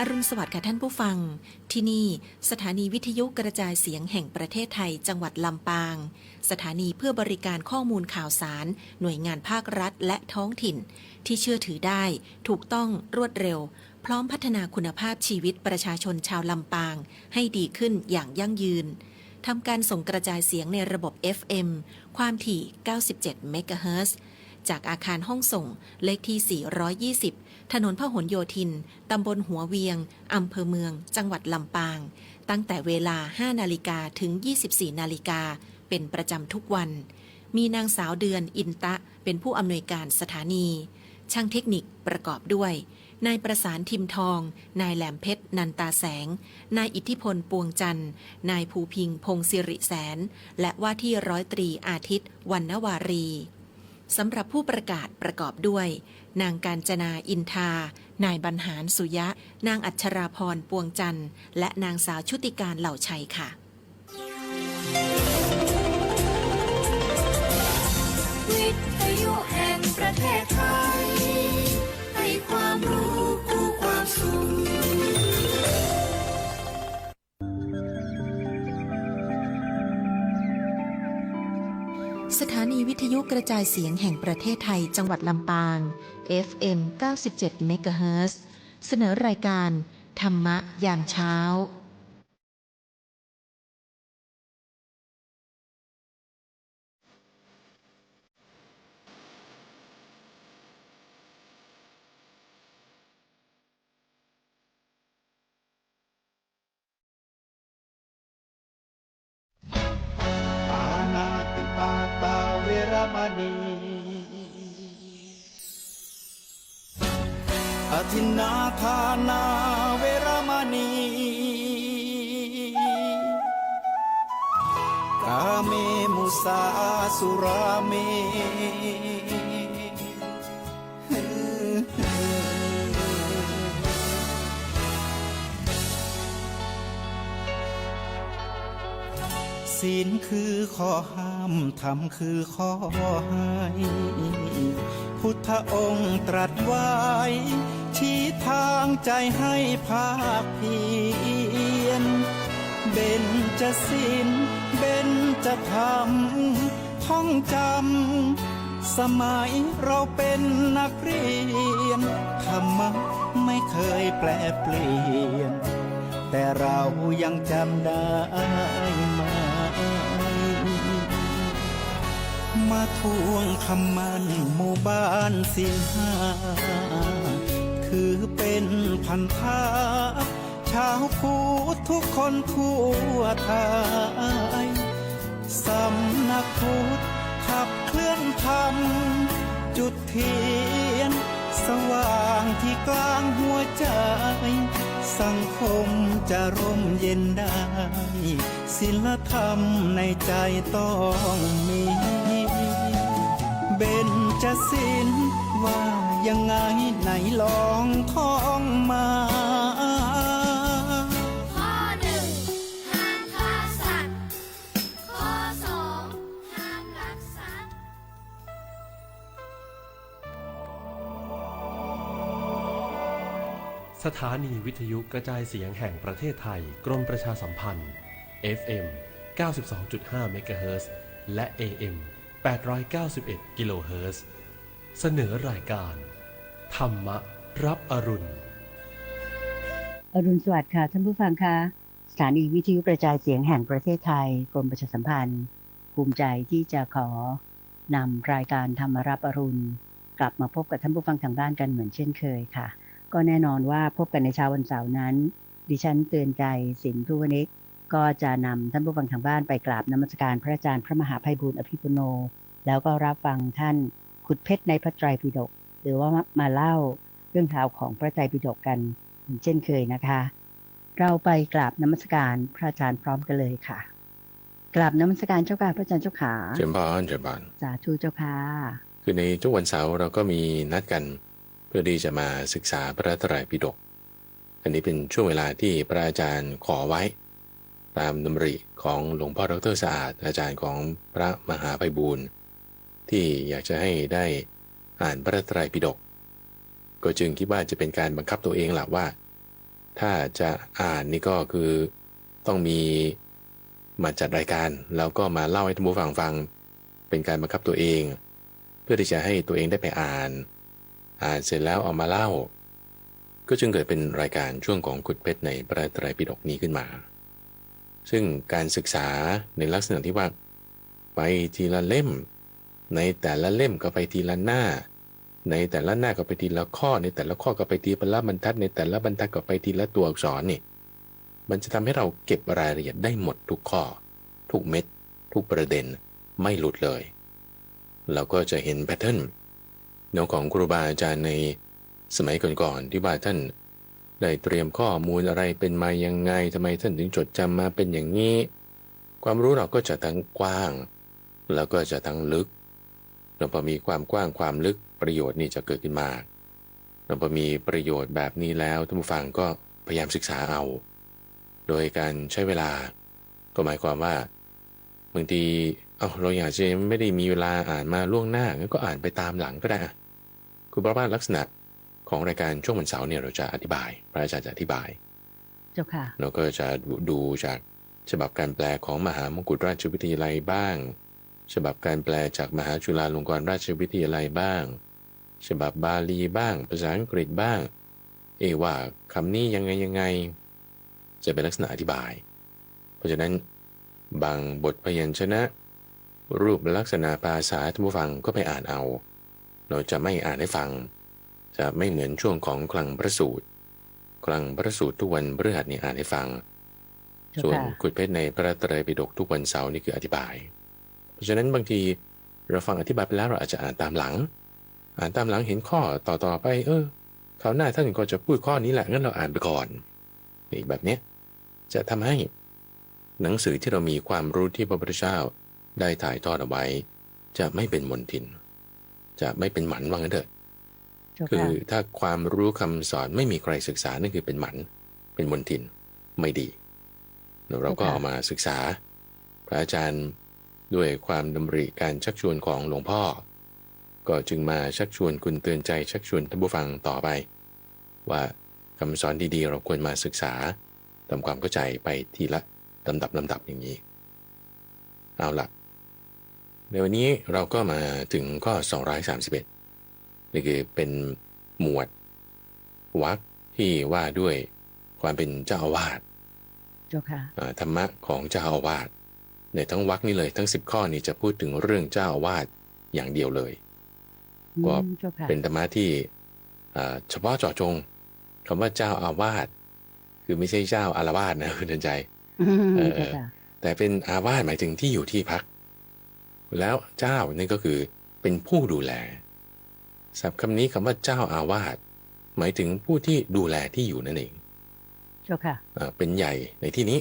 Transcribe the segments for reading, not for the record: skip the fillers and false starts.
อรุณสวัสดิ์ค่ะท่านผู้ฟังที่นี่สถานีวิทยุกระจายเสียงแห่งประเทศไทยจังหวัดลำปางสถานีเพื่อบริการข้อมูลข่าวสารหน่วยงานภาครัฐและท้องถิ่นที่เชื่อถือได้ถูกต้องรวดเร็วพร้อมพัฒนาคุณภาพชีวิตประชาชนชาวลำปางให้ดีขึ้นอย่างยั่งยืนทำการส่งกระจายเสียงในระบบ FM ความถี่97เมกะเฮิรตซ์จากอาคารห้องส่งเลขที่420ถนนพหลโยธินตำบลหัวเวียงอำเภอเมืองจังหวัดลำปางตั้งแต่เวลา 5 นาฬิกาถึง 24 นาฬิกาเป็นประจำทุกวันมีนางสาวเดือนอินตะเป็นผู้อำนวยการสถานีช่างเทคนิคประกอบด้วยนายประสานทิมทองนายแหลมเพชรนันตาแสงนายอิทธิพลปวงจันทร์นายภูพิงพงศิริแสนและว่าที่ร้อยตรีอาทิตย์วรรณวารีสำหรับผู้ประกาศประกอบด้วยนางกาญจนาอินทานายบรรหารสุยะนางอัชราพรปวงจันทร์และนางสาวชุติการเหล่าชัยค่ะวิทยุแห่งประเทศไทยให้ความรู้คู่ความสุขสถานีวิทยุกระจายเสียงแห่งประเทศไทยจังหวัดลำปาง FM 97เมกะเฮิรตซ์เสนอรายการธรรมะยามเช้าปานาติปาตาเวรมณีอทินนาทานาเวรมณีกาเมมุสาสุราเมศีลคือข้อห้ามธรรมคือข้อให้พุทธองค์ตรัสไว้ชี้ทางใจให้ภาคเพียรเบญจศีลเบญจธรรมท่องจำสมัยเราเป็นนักเรียนธรรมะไม่เคยแปลเปลี่ยนแต่เรายังจำได้มาทวงคำมันหมู่บ้านศีลห้าคือเป็นพันธะชาวพุทธทุกคนทั่วไทยสำนักพุทธขับเคลื่อนธรรมจุดเทียนสว่างที่กลางหัวใจสังคมจะร่มเย็นได้ศีลธรรมในใจต้องมีเบญจศีลว่ายังไงไหนลองท่องมาข้อหนึ่งห้ามฆ่าสัตว์ข้อสองห้ามลักทรัพย์สถานีวิทยุกระจายเสียงแห่งประเทศไทยกรมประชาสัมพันธ์ FM 92.5 เมกะเฮิรตซ์และ AM 891 กิโลเฮิรตซ์เสนอรายการธรรมะรับอรุณอรุณสวัสดิ์ค่ะท่านผู้ฟังคะสถานีวิทยุกระจายเสียงแห่งประเทศไทยกรมประชาสัมพันธ์ภูมิใจที่จะขอนำรายการธรรมรับอรุณกลับมาพบกับท่านผู้ฟังทางบ้านกันเหมือนเช่นเคยค่ะก็แน่นอนว่าพบกันในเช้าวันเสาร์นั้นดิฉันเตือนใจสินทุวนิกก็จะนำท่านผู้ฟังทางบ้านไปกราบนมัสการพระอาจารย์พระมหาไพบูลย์อภิปุโนแล้วก็รับฟังท่านขุดเพชรในพระไตรปิฎกหรือว่ามาเล่าเรื่องราวของพระไตรปิฎกกันเหมือนเช่นเคยนะคะเราไปกราบนมัสการพระอาจารย์พร้อมกันเลยค่ะกราบนมัสการเจ้าค่ะพระอาจารย์เจ้าขาเจริญพรเจริญพรสาธุเจ้าค่ะคือในทุกวันเสาร์เราก็มีนัดกันเพื่อที่จะมาศึกษาพระไตรปิฎกอันนี้เป็นช่วงเวลาที่พระอาจารย์ขอไว้ตามดำริของหลวงพ่อดร.สะอาดอาจารย์ของพระมหาไพบูลย์ที่อยากจะให้ได้อ่านพระไตรปิฎกก็จึงคิดว่าจะเป็นการบังคับตัวเองแหละว่า ถ้าจะอ่านนี่ก็คือต้องมีมาจัดรายการแล้วก็มาเล่าให้ท่านผู้ฟังฟังเป็นการบังคับตัวเอง เพื่อที่จะให้ตัวเองได้ไปอ่านเสร็จแล้วเอามาเล่าก็จึงเกิดเป็นรายการช่วงของขุดเพชรในพระไตรปิฎกนี้ขึ้นมาซึ่งการศึกษาในลักษณะที่ว่าไปทีละเล่มในแต่ละเล่มก็ไปทีละหน้าในแต่ละหน้าก็ไปทีละข้อในแต่ละข้อก็ไปทีละบรรทัดในแต่ละบรรทัดก็ไปทีละตัวอักษรนี่มันจะทำให้เราเก็บรายละเอียดได้หมดทุกข้อทุกเม็ดทุกประเด็นไม่หลุดเลยเราก็จะเห็นแพทเทิร์นแนวของครูบาอาจารย์ในสมัยก่อนๆที่ว่าท่านได้เตรียมข้อมูลอะไรเป็นมายังไงทำไมท่านถึงจดจำมาเป็นอย่างนี้ความรู้เราก็จะทั้งกว้างแล้วก็จะทั้งลึกเราพอมีความกว้างความลึกประโยชน์นี่จะเกิดขึ้นมาเราพอมีประโยชน์แบบนี้แล้วท่านผู้ฟังก็พยายามศึกษาเอาโดยการใช้เวลาก็หมายความว่าบางทีเราอยากจะไม่ได้มีเวลาอ่านมาล่วงหน้างั้นก็อ่านไปตามหลังก็ได้คือเพราะว่าลักษณะของรายการช่วงวันเสาร์เนี่ยเราจะอธิบายพระอาจารย์จะอธิบายเจ้าค่ะเราก็จะดูจากฉบับการแปลของมหามกุฏราชวิทยาลัยบ้างฉบับการแปลจากมหาจุฬาลงกรณราชวิทยาลัยบ้างฉบับบาลีบ้างภาษาอังกฤษบ้างว่าคำนี้ยังไงจะเป็นลักษณะอธิบายเพราะฉะนั้นบางบทพยัญชนะรูปลักษณะภาษาท่านผู้ฟังก็ไปอ่านเอาเราจะไม่อ่านให้ฟังจะไม่เหมือนช่วงของคลังพระสูตรทุกวันพฤหัสนี่อ่านให้ฟังส่วนขุดเพชรในพระไตรปิฎกทุกวันเสาร์นี่คืออธิบายเพราะฉะนั้นบางทีเราฟังอธิบายไปแล้วเราอาจจะอ่านตามหลังเห็นข้อต่อไปคราวหน้าท่านก็จะพูดข้อนี้แหละงั้นเราอ่านไปก่อนอีกแบบนี้จะทำให้หนังสือที่เรามีความรู้ที่พระพุทธเจ้าได้ถ่ายทอดเอาไว้จะไม่เป็นมลทินจะไม่เป็นหมันว่างั้นเถอะคือถ้าความรู้คำสอนไม่มีใครศึกษานั่นคือเป็นหมันเป็นมลทินไม่ดีเราก็เอามาศึกษาพระอาจารย์ด้วยความดำริการชักชวนของหลวงพ่อก็จึงมาชักชวนคุณเตือนใจชักชวนท่านผู้ฟังต่อไปว่าคำสอนดีๆเราควรมาศึกษาทำความเข้าใจไปทีละลำดับอย่างนี้เอาล่ะในวันนี้เราก็มาถึงข้อ231นี่คือเป็นหมวดวรรคที่ว่าด้วยความเป็นเจ้าอาวาสธรรมะของเจ้าอาวาสในทั้งวรรคนี้เลยทั้ง10ข้อนี้จะพูดถึงเรื่องเจ้าอาวาสอย่างเดียวเลยก็เป็นธรรมะที่เฉพาะเจาะจงคำว่าเจ้าอาวาสคือไม่ใช่เจ้าอารวาสนะคุณเดินใจแต่เป็นอาวาสหมายถึงที่อยู่ที่พักแล้วเจ้านี่ก็คือเป็นผู้ดูแลศัพท์คำนี้คำว่าเจ้าอาวาสหมายถึงผู้ที่ดูแลที่อยู่นั่นเองเป็นใหญ่ในที่นี้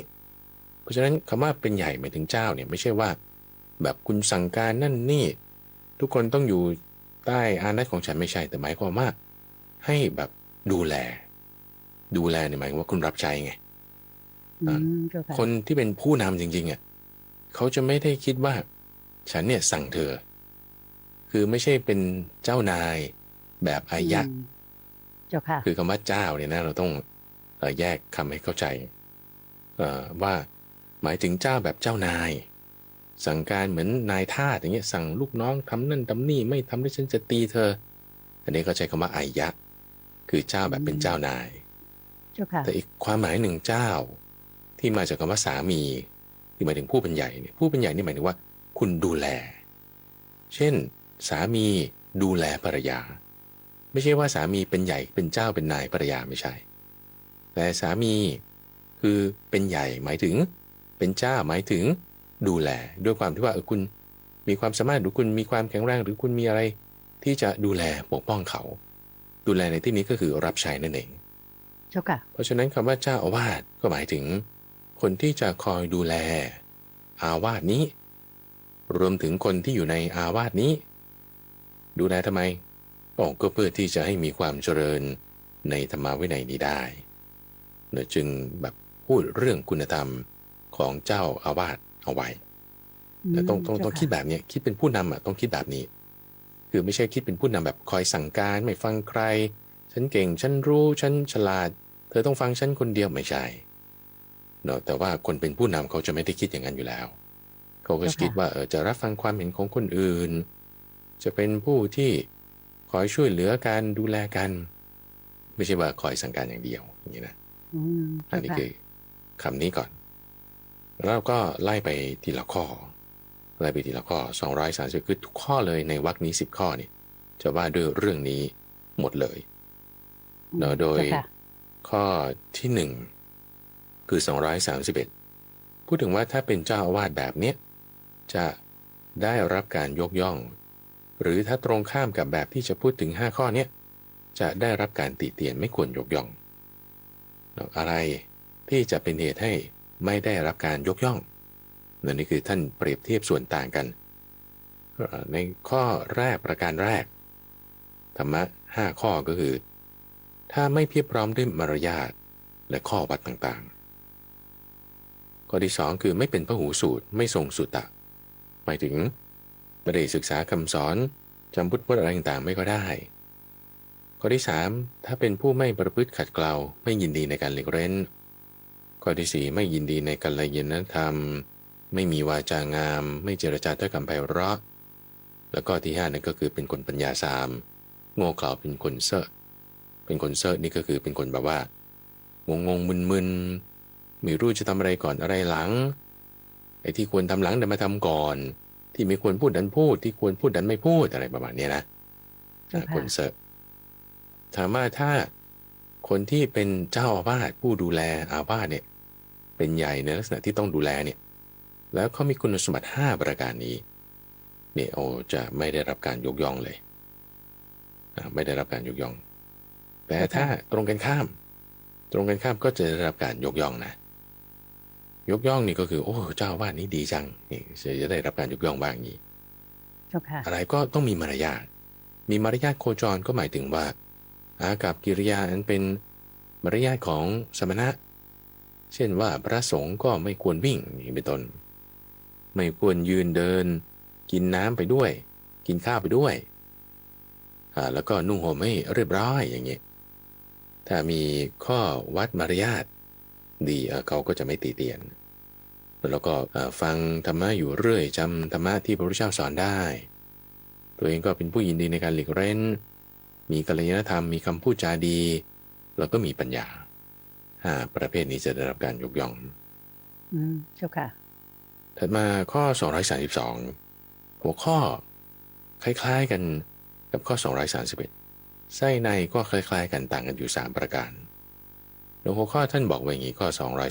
เพราะฉะนั้นคำว่าเป็นใหญ่หมายถึงเจ้าเนี่ยไม่ใช่ว่าแบบคุณสั่งการนั่นนี่ทุกคนต้องอยู่ใต้อานัตของฉันไม่ใช่แต่หมายความว่าให้แบบดูแลเนี่ยหมายว่าคุณรับใช้ไงคนที่เป็นผู้นำจริงๆเขาจะไม่ได้คิดว่าฉันเนี่ยสั่งเธอคือไม่ใช่เป็นเจ้านายแบบอายะคือคำว่าเจ้าเนี่ยนะเราต้องแยกคำให้เข้าใจว่าหมายถึงเจ้าแบบเจ้านายสั่งการเหมือนนายทาสอย่างเงี้ยสั่งลูกน้องทำนั่นทำนี่ไม่ทำได้ฉันจะตีเธออันนี้ก็ใช้คำว่าอายะคือเจ้าแบบเป็นเจ้านายแต่อีกความหมายหนึ่งเจ้าที่มาจากคำว่าสามีที่หมายถึงผู้เป็นใหญ่เนี่ยผู้เป็นใหญ่นี่หมายถึงว่าคุณดูแลเช่นสามีดูแลภรรยาไม่ใช่ว่าสามีเป็นใหญ่เป็นเจ้าเป็นนายภรรยาไม่ใช่แต่สามีคือเป็นใหญ่หมายถึงเป็นเจ้าหมายถึงดูแลด้วยความที่ว่าคุณมีความสามารถหรือคุณมีความแข็งแรงหรือคุณมีอะไรที่จะดูแลปกป้องเขาดูแลในที่นี้ก็คือรับใช้นั่นเองเพราะฉะนั้นคำว่าเจ้าอาวาสก็หมายถึงคนที่จะคอยดูแลอาวาสนี้รวมถึงคนที่อยู่ในอาวาสนี้ดูแลทำไมก็เพื่อที่จะให้มีความเจริญในธรรมวินัยนี้ได้จึงแบบพูดเรื่องคุณธรรมของเจ้าอาวาสเอาไว้แต่ต้องคิดแบบนี้คิดเป็นผู้นำต้องคิดแบบนี้คือไม่ใช่คิดเป็นผู้นำแบบคอยสั่งการไม่ฟังใครฉันเก่งฉันรู้ฉันฉลาด เธอต้องฟังฉันคนเดียวไม่ใช่เนาะแต่ว่าคนเป็นผู้นำเขาจะไม่ได้คิดอย่างนั้นอยู่แล้วเขาก็ เจ้า จะคิด ค่ะ ว่าจะรับฟังความเห็นของคนอื่น จะเป็นผู้ที่คอยช่วยเหลือกันดูแลกัน ไม่ใช่ว่าคอยสั่งการอย่างเดียวอย่างนี้นะ อืม อัน เจ้า นี้ ค่ะ คือคำนี้ก่อนแล้วเราก็ไล่ไปทีละข้อไล่ไปทีละข้อ230คือทุกข้อเลยในวรรคนี้10ข้อนี่จะว่าด้วยเรื่องนี้หมดเลยเนาะโดย เจ้าค่ะ ข้อที่คือ231พูดถึงว่าถ้าเป็นเจ้าอาวาสแบบเนี้ยจะได้รับการยกย่อง หรือถ้าตรงข้ามกับแบบที่จะพูดถึง5ข้อเนี้ยจะได้รับการติเตียนไม่ควรยกย่องอะไรที่จะเป็นเหตุให้ไม่ได้รับการยกย่องนี่คือท่านเปรียบเทียบส่วนต่างกันในข้อแรกประการแรกธรรมะ5ข้อก็คือถ้าไม่เพียบพร้อมด้วยมารยาทและข้อวัดต่างๆข้อที่2คือไม่เป็นพหูสูตรไม่ทรงสุตตะหมายถึงไม่ได้ศึกษาคำสอนจำพุทธพจน์อะไรต่างๆไม่ก็ได้ข้อที่3ถ้าเป็นผู้ไม่ประพฤติขัดเกลาไม่ยินดีในการหลีกเร้นข้อที่4ไม่ยินดีในกัลยาณธรรมไม่มีวาจางามไม่เจรจาด้วยคำไพเราะแล้วก็ที่5นั่นก็คือเป็นคนปัญญาโง่เขลาเป็นคนเซ่อนี่ก็คือเป็นคนแบบว่างงมึนไม่รู้จะทำอะไรก่อนอะไรหลังไอ้ที่ควรทำหลังแต่มาทำก่อนที่ไม่ควรพูดดันพูดที่ควรพูดดันไม่พูดอะไรประมาณนี้นะคนเซ่อถามว่าถ้าคนที่เป็นเจ้าอาวาสผู้ดูแลอาวาสเนี่ยเป็นใหญ่ในลักษณะที่ต้องดูแลเนี่ยแล้วเขามีคุณสมบัติ5ประการนี้เนี่ยจะไม่ได้รับการยกย่องเลยไม่ได้รับการยกย่องแต่ถ้าตรงกันข้ามก็จะได้รับการยกย่องนะยกย่องนี่ก็คือเจ้าอาวาสนี้ดีจังนี่จะได้รับการยกย่องบ้างอย่างนี้อะไรก็ต้องมีมารยาทโคจรก็หมายถึงว่าอากับกิริยาอันเป็นมารยาทของสมณะเช่นว่าพระสงฆ์ก็ไม่ควรวิ่งอย่างเป็นต้นไม่ควรยืนเดินกินน้ำไปด้วยกินข้าวไปด้วยแล้วก็นุ่งห่มให้เรียบร้อยอย่างนี้ถ้ามีข้อวัดมารยาทดีเขาก็จะไม่ตีเตียนแล้วก็ฟังธรรมะอยู่เรื่อยจำธรรมะที่พระพุทธเจ้าสอนได้ตัวเองก็เป็นผู้ยินดีในการหลีกเร้นมีกัลยาณธรรมมีคำพูดจาดีแล้วก็มีปัญญาประเภทนี้จะได้รับการยกย่องเจ้าค่ะถัดมาข้อ232หัวข้อคล้ายๆกันกับข้อ231ไส้ในก็คล้ายๆกันต่างกันอยู่3ประการในหัวข้อท่านบอกไว้อย่างนี้ข้อ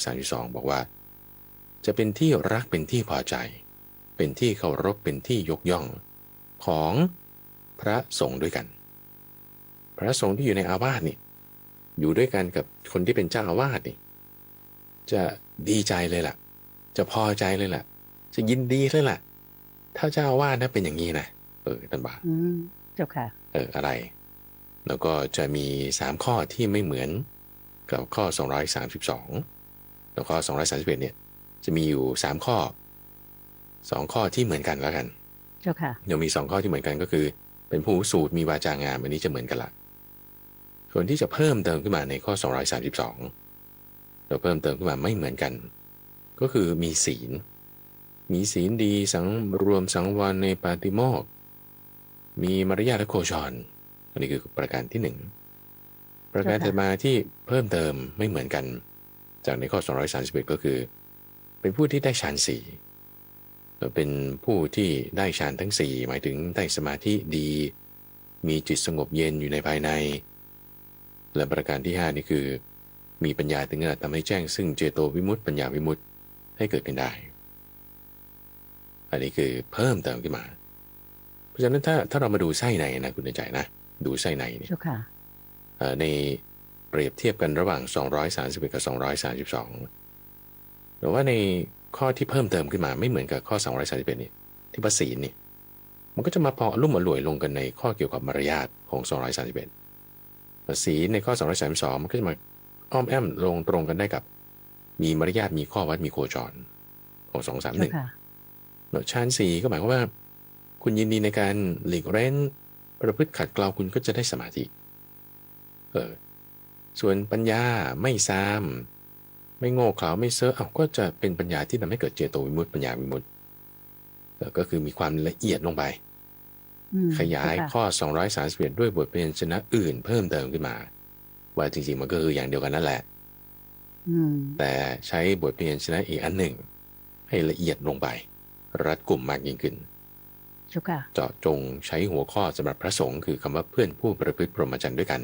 232บอกว่าจะเป็นที่รักเป็นที่พอใจเป็นที่เคารพเป็นที่ยกย่องของพระสงฆ์ด้วยกันพระสงฆ์ที่อยู่ในอาวาสนี่อยู่ด้วยกันกับคนที่เป็นเจ้าอาวาสนี่จะดีใจเลยล่ะจะพอใจเลยล่ะจะยินดีเลยล่ะถ้าเจ้าอาวาสนะเป็นอย่างนี้นะท่านบอกเจ้าค่ะอะไรแล้วก็จะมี3ข้อที่ไม่เหมือนกับข้อ232แล้วข้อ231เนี่ยจะมีอยู่3ข้อ2ข้อที่เหมือนกันแล้วกันเจ้าค่ะเดี๋ยวมี2ข้อที่เหมือนกันก็คือเป็นผู้สูตรมีวาจางามอันนี้จะเหมือนกันละส่วนที่จะเพิ่มเติมขึ้นมาในข้อ232เราเพิ่มเติมขึ้นมาไม่เหมือนกันก็คือมีศีลดีสังรวมสังวรในปาติโมกข์มีมารยาทและโคชรอันนี้คือประการที่1ประการถัดมาที่เพิ่มเติมไม่เหมือนกันจากในข้อ231ก็คือเป็นผู้ที่ได้ฌาน4เป็นผู้ที่ได้ฌานทั้ง4หมายถึงได้สมาธิดีมีจิตสงบเย็นอยู่ในภายในและประการที่5นี่คือมีปัญญาถึงขนาดทำให้แจ้งซึ่งเจโตวิมุตติปัญญาวิมุตติให้เกิดขึ้นได้อันนี้คือเพิ่มเติมขึ้นมาเพราะฉะนั้นถ้าเรามาดูไส้ในนะคุณใจนะดูไส้ในนี่ในเปรียบเทียบกันระหว่าง231กับ232หรือว่าในข้อที่เพิ่มเติมขึ้นมาไม่เหมือนกับข้อ231นี่ที่ภาษีนี่มันก็จะมาพอลุ่มอร่วยลงกันในข้อเกี่ยวกับมารยาทของ231ภาษีในข้อ232มันก็จะมาอ้อมแอมลงตรงกันได้กับมีมารยาทมีข้อวัดมีโคจรของ231ฌาน4ก็หมายความว่าคุณยินดีในการหลีกเร้นประพฤติขัดเกลาคุณก็จะได้สมาธิ ส่วนปัญญาไม่ซ้ำไม่โง่เขลาไม่เซ่อก็จะเป็นปัญญาที่ทำให้เกิดเจโตวิมุตติปัญญาวิมุตติก็คือมีความละเอียดลงไปขยายข้อ231ด้วยบทพยัญชนะอื่นเพิ่มเติมขึ้นมาว่าจริงๆมันก็คืออย่างเดียวกันนั่นแหละแต่ใช้บทพยัญชนะอีกอันหนึ่งให้ละเอียดลงไปรัดกุมมากยิ่งขึ้นเจาะจงใช้หัวข้อสำหรับพระสงฆ์คือคำว่าเพื่อนผู้ประพฤติพรหมจรรย์ด้วยกัน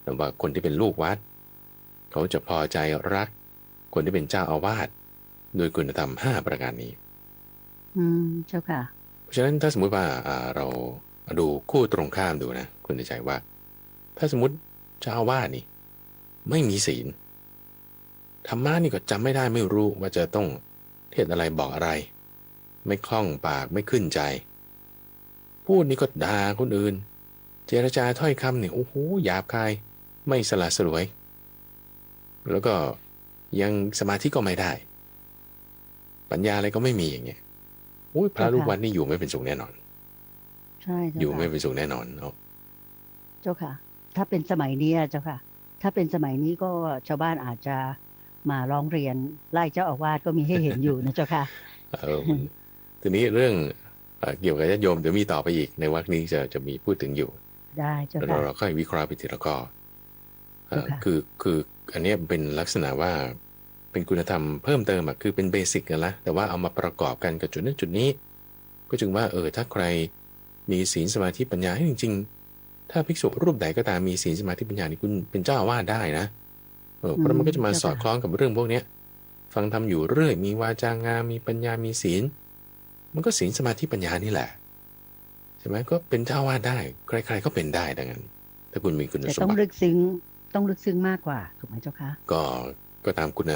แต่ว่าคนที่เป็นลูกวัดเขาจะพอใจรักคนที่เป็นเจ้าอาวาสโดยคุณธรรม5ประการนี้เจ้าค่ะเพราะฉะนั้นถ้าสมมุติว่าเราดูคู่ตรงข้ามดูนะคุณจะใจว่าถ้าสมมติเจ้าอาวาสนี่ไม่มีศีลธรรมะนี่ก็จำไม่ได้ไม่รู้ว่าจะต้องเทศอะไรบอกอะไรไม่คล่องปากไม่ขึ้นใจพูดนี่ก็ด่าคนอื่นเจรจาถ้อยคำเนี่ยโอ้โหหยาบคายไม่สละสลวยแล้วก็ยังสมาธิก็ไม่ได้ปัญญาอะไรก็ไม่มีอย่างเงี้ยพระลูกวัดนี่อยู่ไม่เป็นสุขแน่นอนใช่อยู่ไม่เป็นสุขแน่นอนเนาะเจ้าค่ะถ้าเป็นสมัยนี้เจ้าค่ะถ้าเป็นสมัยนี้ก็ชาวบ้านอาจจะมาร้องเรียนไล่เจ้าอาวาสก็มีให้เห็นอยู่นะเจ้าค่ะทีนี้เรื่องเกี่ยวกับญาติโยมเดี๋ยวมีต่อไปอีกในวรรคนี้จะมีพูดถึงอยู่ได้เจ้าค่ะเราค่อยวิเคราะห์ไปทีละข้อคืออันนี้เป็นลักษณะว่าเป็นคุณธรรมเพิ่มเติมคือเป็นเบสิกกันละแต่ว่าเอามาประกอบกันกับจุดนั้นจุดนี้ก็จึงว่าถ้าใครมีศีลสมาธิปัญญาให้จริงๆถ้าภิกษุรูปใดก็ตามมีศีลสมาธิปัญญานี่คุณเป็นเจ้าอาวาสได้นะเพราะมันก็จะมาสอดคล้องกับเรื่องพวกนี้ฟังทำอยู่เรื่อยมีวาจางามมีปัญญามีศีลมันก็ศีลสมาธิปัญญานี่แหละใช่ไหมก็เป็นเจ้าอาวาสได้ใครๆก็เป็นได้ดังนั้นถ้าคุณมีคุณสมบัติต้องลึกซึ้งมากกว่าถูกไหมเจ้าคะก็ตามคุณ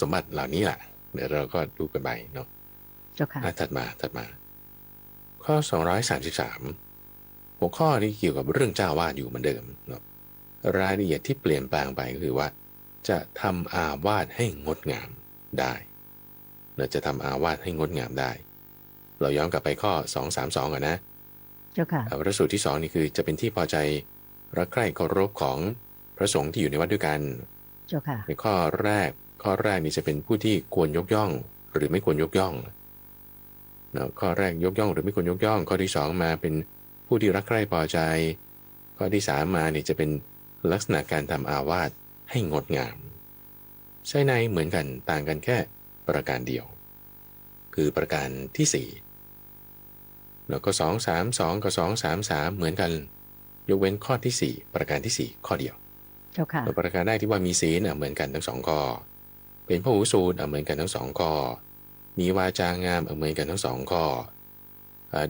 สมบัติเหล่านี้แหละเดี๋ยวเราก็ดูกันไปเนาะเจ้าค่ะถัดมาข้อ233หัวข้อที่เกี่ยวกับเรื่องเจ้าวาดอยู่เหมือนเดิมเนาะรายละเอียดที่เปลี่ยนแปลงไปก็คือว่าจะทำอาวาสให้งดงามได้เราจะทำอาวาสให้งดงามได้เราย้อนกลับไปข้อ232ก่อนนะเจ้าค่ะพระสูตรที่2นี่คือจะเป็นที่พอใจรักใคร่เคารพของพระสงฆ์ที่อยู่ในวัดด้วยกันเจ้าค่ะในข้อแรกนี่จะเป็นผู้ที่ควรยกย่องหรือไม่ควรยกย่องข้อแรกยกย่องหรือไม่ควรยกย่องข้อที่2มาเป็นผู้ที่รักใคร่พอใจข้อที่3มาเนี่ยจะเป็นลักษณะการทำอาวาสให้งดงามใช่ในเหมือนกันต่างกันแค่ประการเดียวคือประการที่4แล้วก็232กับ233เหมือนกันยกเว้นข้อที่4ประการที่4ข้อเดียวเจ้าค่ะประการได้ที่ว่ามีศีลเหมือนกันทั้ง2ข้อเป็นพหูสูตรเหมือนกันทั้ง2ข้อมีวาจางามเหมือนกันทั้ง2ข้อ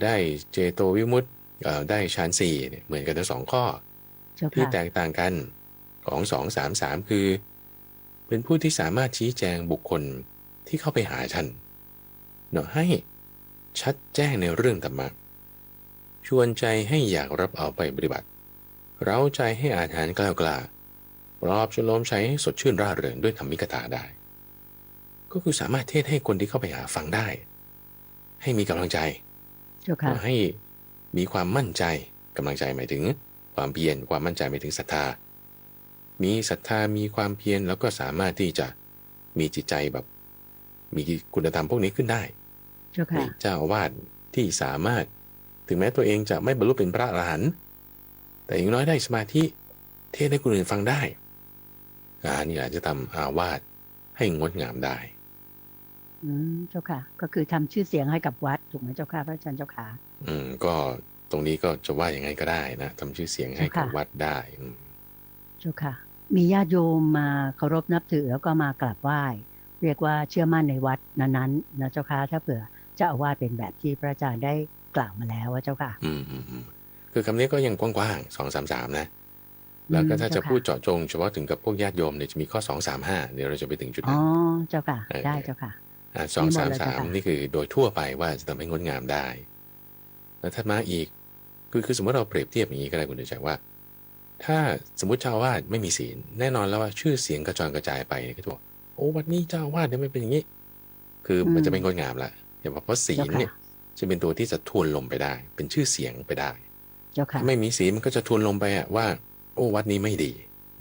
ได้เจโตวิมุตติได้ฌาน4เนี่ยเหมือนกันทั้ง2ข้อที่แตกต่างกันของ233คือเป็นผู้ที่สามารถชี้แจงบุคคลที่เข้าไปหาท่านเนาะให้ชัดแจ้งในเรื่องธรรมะชวนใจให้อยากรับเอาไปปฏิบัติเร้าใจให้อาถรรพ์กล้ากล้าปลอบฉโลมใจให้สดชื่นร่าเริงด้วยธรรมิกถาได้ก็คือสามารถเทศให้คนที่เข้าไปหาฟังได้ให้มีกำลังใจให้มีความมั่นใจกำลังใจหมายถึงความเพียรความมั่นใจหมายถึงศรัทธามีศรัทธามีความเพียรแล้วก็สามารถที่จะมีจิตใจแบบมีคุณธรรมพวกนี้ขึ้นได้เจ้าอาวาสที่สามารถถึงแม้ตัวเองจะไม่บรรลุเป็นพระอรหันต์แต่อย่างน้อยได้สมาธิเทศให้คนอื่นฟังได้นี่อาจจะทำอาวาสให้งดงามได้เจ้าค่ะก็คือทำชื่อเสียงให้กับวัดถูกไหมเจ้าค่ะพระอาจารย์เจ้าค่ะก็ตรงนี้ก็จะว่าอย่างไงก็ได้นะทำชื่อเสียงให้กับวัดได้เจ้าค่ะมีญาติโยมมาเคารพนับถือแล้วก็มากราบไหว้เรียกว่าเชื่อมั่นในวัดนั้นๆนะเจ้าค่ะถ้าเผื่อเจ้าอาวาสเป็นแบบที่พระอาจารย์ได้กล่าวมาแล้วว่าเจ้าค่ะคือคำนี้ก็ยังกว้างๆ233นะแล้วก็ถ้าจะพูดเจาะจงเฉพาะถึงกับพวกญาติโยมเนี่ยจะมีข้อ235เดี๋ยวเราจะไปถึงจุดนั้นเจ้าค่ะได้เจ้าค่ะ233นี่คือโดยทั่วไปว่าจะทำให้งดงามได้แล้วถัดมาอีกคือสมมติเราเปรียบเทียบอย่างนี้ก็ได้คุณดูใจว่าถ้าสมมติเจ้าอาวาสไม่มีศีลแน่นอนแล้วว่าชื่อเสียงกระจรกระจายไปก็จะบอกโอ้วัดนี้เจ้าอาวาสเนี่ยไม่เป็นอย่างนี้คือมันจะไม่งดงามละอย่างเพราะศีลเนี่ยจะเป็นตัวที่จะทวนลมไปได้เป็นชื่อเสียงไปได้ถ้าไม่มีศีลมันก็จะทวนลมไปว่าโอ้วัดนี้ไม่ดี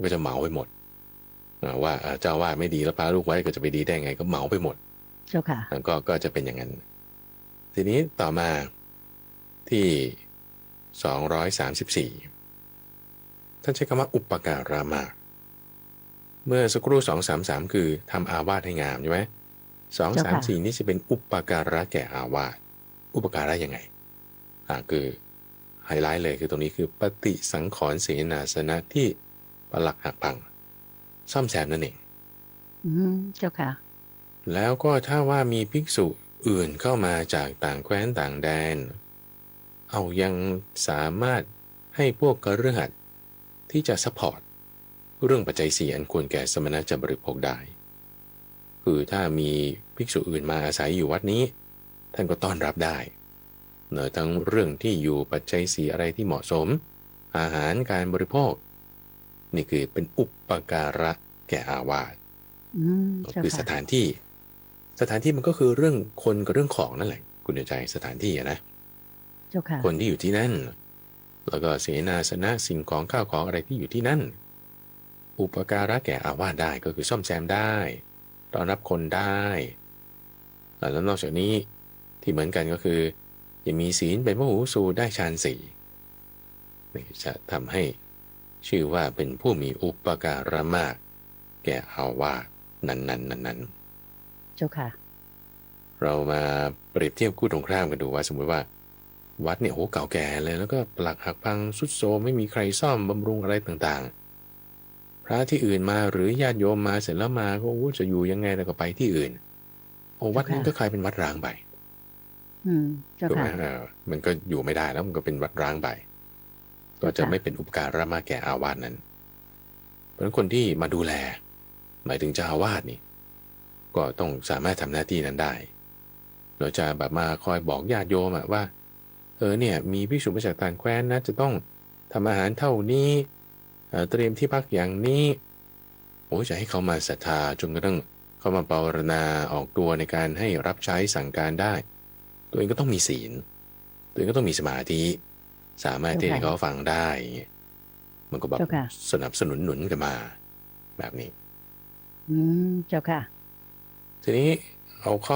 ก็จะเหมาไปหมดว่าเจ้าอาวาสไม่ดีแล้วพาลูกไว้ก็จะไปดีได้ไงก็เหมาไปหมด เจ้าค่ะ ก็จะเป็นอย่างนั้นทีนี้ต่อมาที่234ท่านใช้คำว่าอุปการะมากเมื่อสักครู่233คือทำอาวาสให้งามใช่ไหม234นี่จะเป็นอุปการะแก่อาวาสอุปการะยังไงคือไฮไลท์เลยคือตรงนี้คือปฏิสังขรณ์เสนาสนะที่ปลักหักพังซ่อมแซมนั่นเองเจ้าค่ะแล้วก็ถ้าว่ามีภิกษุอื่นเข้ามาจากต่างแคว้นต่างแดนเอายังสามารถให้พวกกฤหัสถ์ที่จะซัพพอร์ตเรื่องปัจจัยสี่อันควรแก่สมณะจะบริโภคได้คือถ้ามีภิกษุอื่นมาอาศัยอยู่วัดนี้ท่านก็ต้อนรับได้เนื่องทั้งเรื่องที่อยู่ปัจจัยสี่อะไรที่เหมาะสมอาหารการบริโภคนี่คือเป็นอุปการะแก่อาวาสคือสถานที่มันก็คือเรื่องคนกับเรื่องของนั่นแหละคุณใจสถานที่นะคนที่อยู่ที่นั่นแล้วก็เสนาสนะสิ่งของข้าวของอะไรที่อยู่ที่นั่นอุปการะแก่อาวาสได้ก็คือซ่อมแซมได้ต้อนรับคนได้แล้วนอกจากนี้ที่เหมือนกันก็คือยังมีศีลเป็นพหูสูตรได้ฌานสี่นี่จะทำให้ชื่อว่าเป็นผู้มีอุปการะมากแก่อาวาสนั้นเจ้าค่ะเรามาเปรียบเทียบคู่ตรงข้ามกันดูว่าสมมติว่าวัดเนี่ยโหเก่าแก่เลยแล้วก็ปลักหักพังทรุดโทรมไม่มีใครซ่อมบำรุงอะไรต่างๆพระที่อื่นมาหรือญาติโยมมาเสร็จแล้วมาก็จะอยู่ยังไงแล้วก็ไปที่อื่นวัดนั้นก็กลายเป็นวัดร้างไปเจ้าค่ะมันก็อยู่ไม่ได้แล้วมันก็เป็นวัดร้างไปก็จะไม่เป็นอุปการะมากแก่อาวาสนั้นเพราะฉะนั้นคนที่มาดูแลหมายถึงเจ้าอาวาสนี่ก็ต้องสามารถทำหน้าที่นั้นได้เราจะแบบมาคอยบอกญาติโยมว่าเนี่ยมีภิกษุมาจากต่างแคว้นนะจะต้องทำอาหารเท่านี้เตรียมที่พักอย่างนี้จะให้เขามาศรัทธาจนกระทั่งเขามาปรารณาออกตัวในการให้รับใช้สั่งการได้ตัวเองก็ต้องมีศีลตัวเองก็ต้องมีสมาธิสามารถที่ให้เขาฟังได้มันก็แบบสนับสนุนหนุนกันมาแบบนี้เจ้าค่ะทีนี้เอาข้อ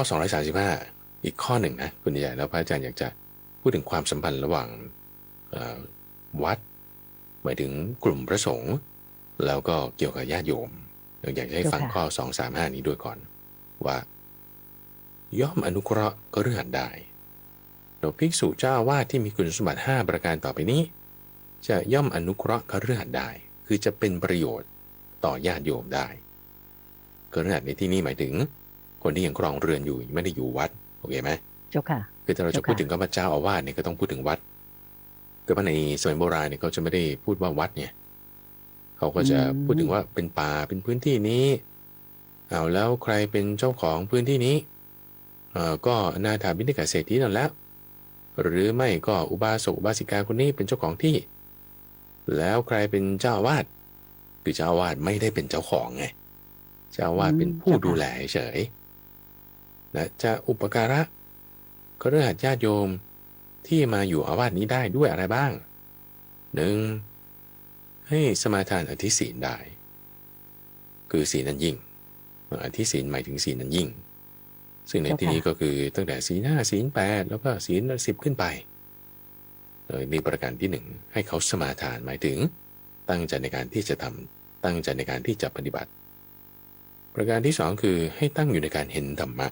235อีกข้อหนึ่งนะคุณใหญ่แล้วพระอาจารย์อยากจะพูดถึงความสัมพันธ์ระหว่างวัดหมายถึงกลุ่มพระสงฆ์แล้วก็เกี่ยวกับญาติโยมอยากจะให้ฟังข้อ235นี้ด้วยก่อนว่าย่อมอนุเคราะห์ก็เรื่องได้เราภิกษุเจ้าวาดที่มีคุณสมบัติ5ประการต่อไปนี้จะย่อมอนุเคราะห์ก็เรื่องได้คือจะเป็นประโยชน์ต่อญาติโยมได้ก็เรื่องในที่นี้หมายถึงคนที่ยังครองเรือนอยู่ไม่ได้อยู่วัดโอเคไหมเจ้าค่ะคือถ้าเราจะพูดถึงคำว่าเจ้าอาวาสเนี่ยก็ต้องพูดถึงวัดแต่ว่าในสมัยโบราณเนี่ยเขาจะไม่ได้พูดว่าวัดเนี่ยเขาก็จะพูดถึงว่าเป็นป่าเป็นพื้นที่นี้แล้วใครเป็นเจ้าของพื้นที่นี้ก็นาถาบิณฑิกเศรษฐีนั่นแหละหรือไม่ก็อุบาสกอุบาสิกาคนนี้เป็นเจ้าของที่แล้วใครเป็นเจ้าอาวาสคือเจ้าอาวาสไม่ได้เป็นเจ้าของไงเจ้าอาวาสเป็นผู้ดูแลเฉยนะจะอุปการะก็ฤหัสถ์ญาติโยมที่มาอยู่อาวาสนี้ได้ด้วยอะไรบ้าง 1. ให้สมาทานอธิศีลได้คือศีลนั้นยิ่งอธิศีลหมายถึงศีลนั้นยิ่งซึ่งในที่นี้ก็คือตั้งแต่ศีล 5ศีล 8แล้วก็ศีล 10ขึ้นไปนี่ประการที่ 1ให้เขาสมาทานหมายถึงตั้งใจในการที่จะทำตั้งใจในการที่จะปฏิบัติประการที่ 2คือให้ตั้งอยู่ในการเห็นธรรมะ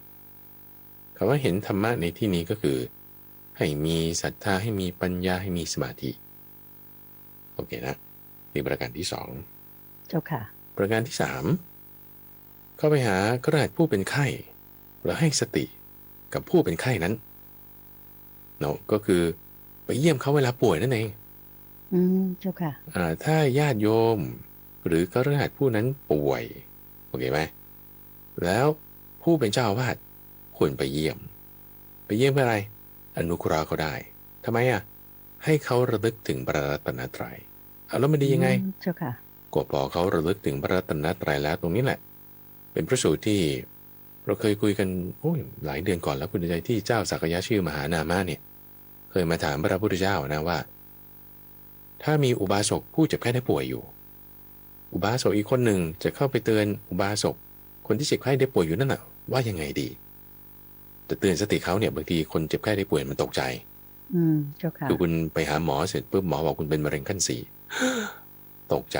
คำว่าเห็นธรรมะในที่นี้ก็คือให้มีศรัทธาให้มีปัญญาให้มีสมาธิโอเคนะนี่ประการที่2เจ้าค่ะประการที่3เข้าไปหากระหัตผู้เป็นไข้แล้วให้สติกับผู้เป็นไข้นั้นก็คือไปเยี่ยมเขาเวลาป่วยนั่นเองเจ้าค่ะถ้าญาติโยมหรือกระหัตผู้นั้นป่วยโอเคไหมแล้วผู้เป็นเจ้าอาวาสควรไปเยี่ยมเพื่ออะไรอนุเคราะห์เขาได้ทำไมให้เขาระลึกถึงพระรัตนตรัยแล้วมันดียังไงเจ้าค่ะก็พอเขาระลึกถึงพระรัตนตรัยแล้วตรงนี้แหละเป็นพระสูตรที่เราเคยคุยกันหลายเดือนก่อนแล้วคุณใจที่เจ้าสักยะชื่อมหานามะเนี่ยเคยมาถามพระพุทธเจ้านะว่าถ้ามีอุบาสกผู้เจ็บไข้ได้ป่วยอยู่ อุบาสกอีกคนหนึ่งจะเข้าไปเตือนอุบาสกคนที่เจ็บไข้ได้ป่วยอยู่นั่นน่ะว่ายังไงดีแต่เตือนสติเขาเนี่ยบางทีคนเจ็บไข้ได้ป่วยมันตกใจเจ้าค่ะคือคุณไปหาหมอเสร็จปุ๊บหมอบอกคุณเป็นมะเร็งขั้น 4ตกใจ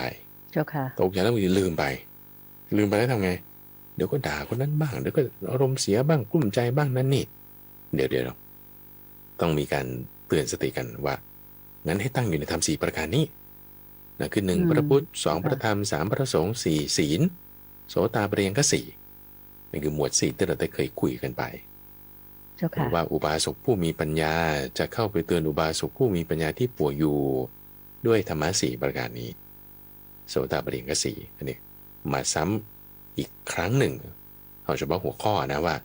เจ้าค่ะตกใจแล้วบางทีลืมไปแล้วทำไงเดี๋ยวก็ด่าคนนั้นบ้างเดี๋ยวก็อารมณ์เสียบ้างกลุ้มใจบ้างนั่นนี่เดี๋ยวต้องมีการเตือนสติกันว่างั้นให้ตั้งอยู่ในธรรม4ประการนี้นะคือ1พระพุทธ2พระธรรม3พระสงฆ์4ศีลโสตาปริยังก็4นี่คือหมวด4ที่เราได้เคยคุยกันไปเจ้าค่ะว่าอุบาสกผู้มีปัญญาจะเข้าไปเตือนอุบาสกผู้มีปัญญาที่ป่วยอยู่ด้วยธรรมะ4ประการนี้โสตาปริยังก็4อันนี้มาซ้ำอีกครั้งหนึ่งเอาเฉพาะหัวข้อนะว่า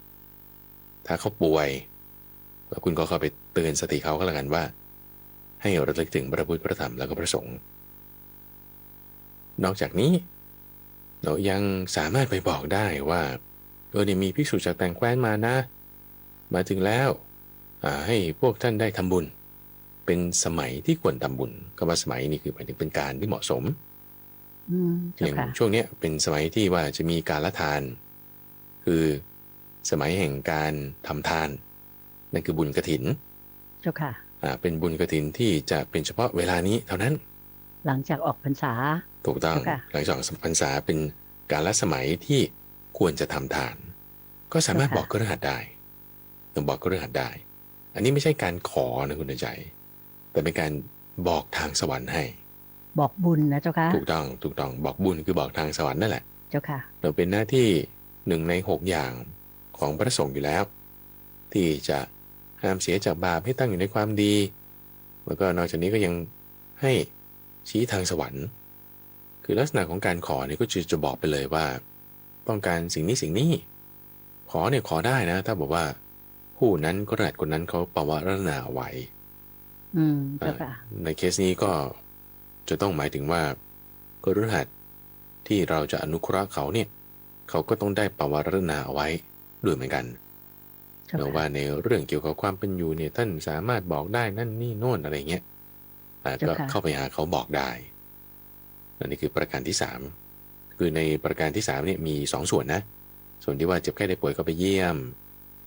ถ้าเขาป่วยคุณก็เข้าไปเตือนสติเขาก็แล้วกันว่าให้ระลึกถึงพระพุทธพระธรรมแล้วก็พระสงฆ์นอกจากนี้เรายังสามารถไปบอกได้ว่าเนี่ยมีภิกษุจากต่างแคว้นมานะมาถึงแล้วให้พวกท่านได้ทำบุญเป็นสมัยที่ควรทำบุญคำว่าสมัยนี่คือหมายถึงเป็นการที่เหมาะสมอย่างช่วงนี้เป็นสมัยที่ว่าจะมีการละทานคือสมัยแห่งการทำทานนั่นคือบุญกฐินเจ้าค่ะเป็นบุญกฐินที่จะเป็นเฉพาะเวลานี้เท่านั้นหลังจากออกพรรษาถูกต้องหลังจากพรรษาเป็นกาลสมัยที่ควรจะทำทานก็สามารถบอกคฤหัสถ์ได้บอกคฤหัสถ์ได้อันนี้ไม่ใช่การขอนะคุณใจแต่เป็นการบอกทางสวรรค์ให้บอกบุญนะเจ้าค่ะถูกต้องบอกบุญคือบอกทางสวรรค์นั่นแหละเจ้าค่ะเราเป็นหน้าที่1ใน6อย่างของพระสงฆ์อยู่แล้วที่จะห้ามเสียจากบาปให้ตั้งอยู่ในความดีแล้วก็นอกจากนี้ก็ยังให้ชี้ทางสวรรค์คือลักษณะของการขอเนี่ยก็จะบอกไปเลยว่าต้องการสิ่งนี้ขอเนี่ยขอได้นะถ้าบอกว่าผู้นั้นก็รัดคนนั้นเขาปวารณาไว้ในเคสนี้ก็จะต้องหมายถึงว่าก็ฤหัสที่เราจะอนุเคราะห์เขาเนี่ยเขาก็ต้องได้ปวารณาเอาไว้ด้วยเหมือนกันเราว่าในเรื่องเกี่ยวกับความเป็นอยู่เนี่ยท่านสามารถบอกได้นั่นนี่โน่นอะไรเงี้ยก็เข้าไปหาเขาบอกได้นี่คือประการที่3คือในประการที่3เนี่ยมี2ส่วนนะส่วนที่ว่าเจ็บไข้ได้ป่วยก็ไปเยี่ยม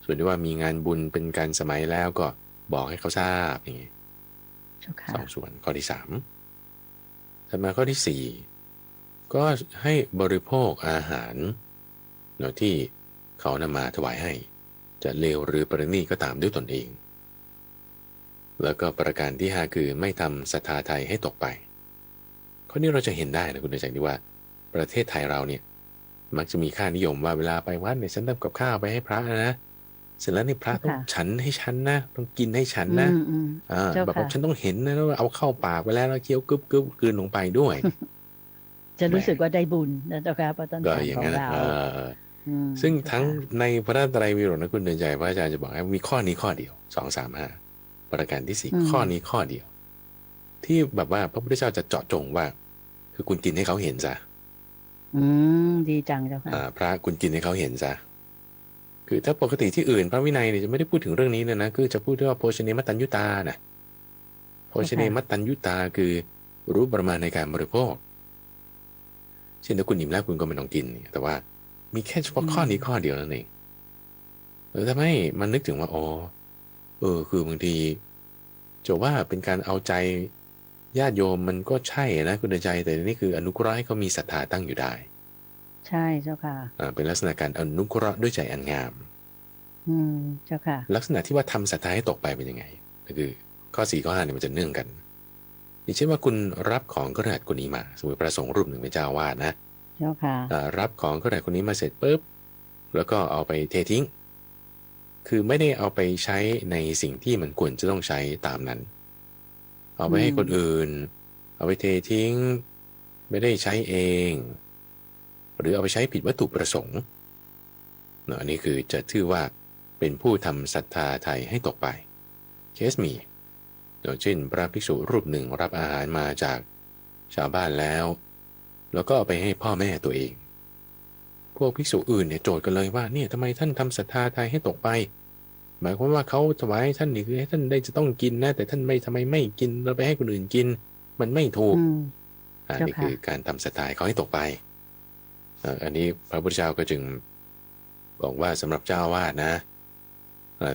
ส่วนที่ว่ามีงานบุญเป็นการสมัยแล้วก็บอกให้เขาทราบอย่างนี้2ส่วนข้อที่3ถัดมาข้อที่4ก็ให้บริโภคอาหารที่เขานำมาถวายให้จะเลวหรือประณีตก็ตามด้วยตนเองแล้วก็ประการที่5คือไม่ทำศรัทธาไทยให้ตกไปข้อนี้เราจะเห็นได้นะคุณใจดีว่าประเทศไทยเราเนี่ยมักจะมีค่านิยมว่าเวลาไปวัดเนี่ยฉันทำกับข้าวไปให้พระนะเสร็จแล้วนี่พระต้องฉันให้ฉันนะต้องกินให้ฉันนะแบบว่าฉันต้องเห็นนะว่าเอาเข้าปากไปแล้วเคี้ยวกึบกลืนลงไปด้วยจะรู้สึกว่าได้บุญนะเจ้าค่ะพระต้นสายของเราซึ่งทั้งในพระไตรปิฎกนะคุณเดินใจพระอาจารย์จะบอกว่ามีข้อนี้ข้อเดียว2 3 5ประการที่4ข้อนี้ข้อเดียวที่แบบว่าพระพุทธเจ้าจะเจาะจงว่าคือคุณกินให้เขาเห็นซะดีจังเจ้าค่ะพระคุณกินให้เขาเห็นซะคือถ้าปกติที่อื่นพระวินัยเนี่ยจะไม่ได้พูดถึงเรื่องนี้เลยนะคือจะพูดว่าโภชเนมัตตัญญุตานะโภชเนมัตตัญญุตาคือรู้ประมาณในการบริโภคเช่นถ้าคุณอิ่มแล้วคุณก็ไม่ต้องกินแต่ว่ามีแค่เฉพาะข้อนี้ข้อเดียวนั่นเองทำให้มันนึกถึงว่าคือบางทีจะว่าเป็นการเอาใจญาติโยมมันก็ใช่นะคุณใจแต่นี่คืออนุเคราะห์ให้เขามีศรัทธาตั้งอยู่ได้ใช่เจ้าค่ะเป็นลักษณะการอนุเคราะห์ด้วยใจอันงามเจ้าค่ะลักษณะที่ว่าทำศรัทธาให้ตกไปเป็นยังไงก็คือข้อ4ข้อ5เนี่ยมันจะเนื่องกันอย่างเช่นว่าคุณรับของคฤหัสถ์คนนี้มาสมมติพระสงฆ์รูปหนึ่งเป็นเจ้าวาดนะเจ้าค่ะรับของคฤหัสถ์คนนี้มาเสร็จปุ๊บแล้วก็เอาไปเททิ้งคือไม่ได้เอาไปใช้ในสิ่งที่มันควรจะต้องใช้ตามนั้นเอาไปให้คนอื่นเอาไปเททิ้งไม่ได้ใช้เองหรือเอาไปใช้ผิดวัตถุประสงค์อันนี้คือจะถือว่าเป็นผู้ทำศรัทธาไทยให้ตกไปเคสมีอย่างเช่นพระภิกษุรูปหนึ่งรับอาหารมาจากชาวบ้านแล้วก็เอาไปให้พ่อแม่ตัวเองพวกภิกษุอื่นเนี่ยโจทย์กันเลยว่าเนี่ยทำไมท่านทำศรัทธาไทยให้ตกไปหมายความว่าเขาถวายให้ท่านนี่คือให้ท่านได้จะต้องกินนะแต่ท่านทำไมไม่กินเราไปให้คนอื่นกินมันไม่ถูก เจ้า นี่ ค่ะ คือการทำศรัทธาให้เขาให้ตกไปอันนี้พระพุทธเจ้าก็จึงบอกว่าสำหรับเจ้าอาวาสนะ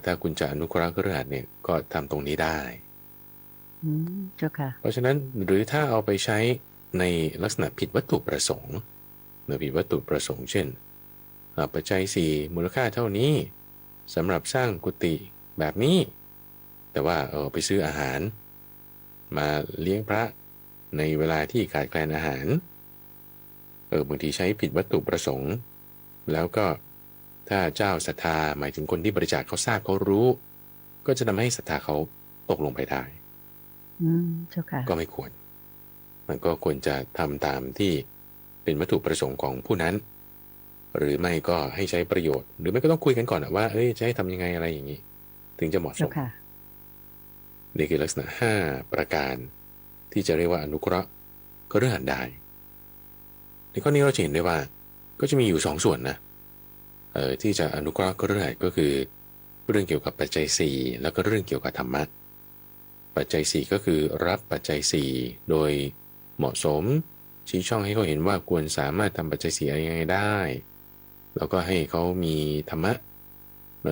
ถ้าคุณจะอนุเคราะห์คฤหัสถ์เนี่ยก็ทำตรงนี้ได้ เจ้าค่ะ เพราะฉะนั้นหรือถ้าเอาไปใช้ในลักษณะผิดวัตถุประสงค์หรือผิดวัตถุประสงค์เช่นปัจจัย4มูลค่าเท่านี้สำหรับสร้างกุฏิแบบนี้แต่ว่าไปซื้ออาหารมาเลี้ยงพระในเวลาที่ขาดแคลนอาหารบางทีใช้ผิดวัตถุประสงค์แล้วก็ถ้าเจ้าศรัทธาหมายถึงคนที่บริจาคเขาทราบเขารู้ก็จะทำให้ศรัทธาเขาตกลงไปได้เจ้าค่ะ ก็ไม่ควรมันก็ควรจะทำตามที่เป็นวัตถุประสงค์ของผู้นั้นหรือไม่ก็ให้ใช้ประโยชน์หรือไม่ก็ต้องคุยกันก่อนว่าจะให้ทำยังไงอะไรอย่างนี้ถึงจะเหมาะสมนี่คือลักษณะ5ประการที่จะเรียกว่าอนุเคราะห์คฤหัสถ์ได้ในข้อนี้เราเห็นได้ว่าก็จะมีอยู่2ส่วนนะที่จะอนุเคราะห์คฤหัสถ์ก็คือเรื่องเกี่ยวกับปัจจัย4แล้วก็เรื่องเกี่ยวกับธรรมะปัจจัย4ก็คือรับปัจจัย4โดยเหมาะสมชี้ช่องให้เขาเห็นว่าควรสามารถทำปัจจัย4อะไรยังไงได้แล้วก็ให้เขามีธรรมะ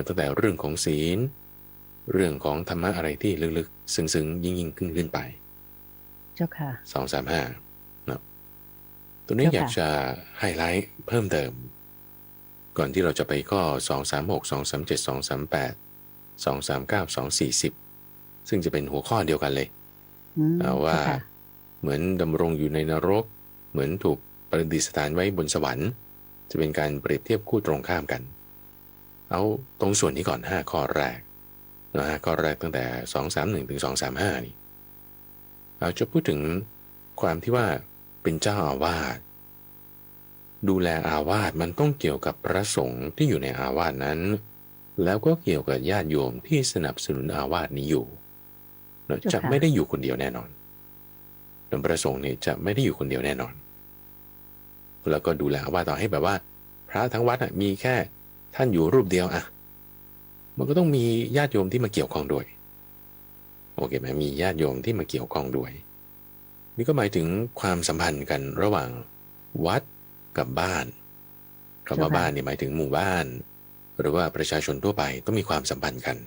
ตั้งแต่เรื่องของศีลเรื่องของธรรมะอะไรที่ลึกๆซึ้งๆยิ่งขึ้นไปเจ้าค่ะ2 3 5เนาะตัวนี้อยากจะไฮไลท์เพิ่มเติมก่อนที่เราจะไปข้อ2 3 6 2 3 7 2 3 8 2 3 9 2 4 10ซึ่งจะเป็นหัวข้อเดียวกันเลยว่าเหมือนดำรงอยู่ในนรกเหมือนถูกประดิษฐานไว้บนสวรรค์จะเป็นการเปรียบเทียบคู่ตรงข้ามกันเอาตรงส่วนนี้ก่อน5ข้อแรกนะฮะข้อแรกตั้งแต่2 3 1ถึง2 3 5นี่เราจะพูดถึงความที่ว่าเป็นเจ้าอาวาสดูแลอาวาสมันต้องเกี่ยวกับพระสงฆ์ที่อยู่ในอาวาสนั้นแล้วก็เกี่ยวกับญาติโยมที่สนับสนุนอาวาสนี้อยู่จะไม่ได้อยู่คนเดียวแน่นอนพระสงฆ์เนี่ยจะไม่ได้อยู่คนเดียวแน่นอนแล้วก็ดูแลอาวาสต่อให้แบบว่าพระทั้งวัดมีแค่ท่านอยู่รูปเดียวมันก็ต้องมีญาติโยมที่มาเกี่ยวข้องด้วยโอเคไหมมีญาติโยมที่มาเกี่ยวข้องด้วยนี่ก็หมายถึงความสัมพันธ์กันระหว่างวัดกับบ้านคำว่าบ้านนี่หมายถึงหมู่บ้านหรือว่าประชาชนทั่วไปต้องมีความสัมพันธ์กัน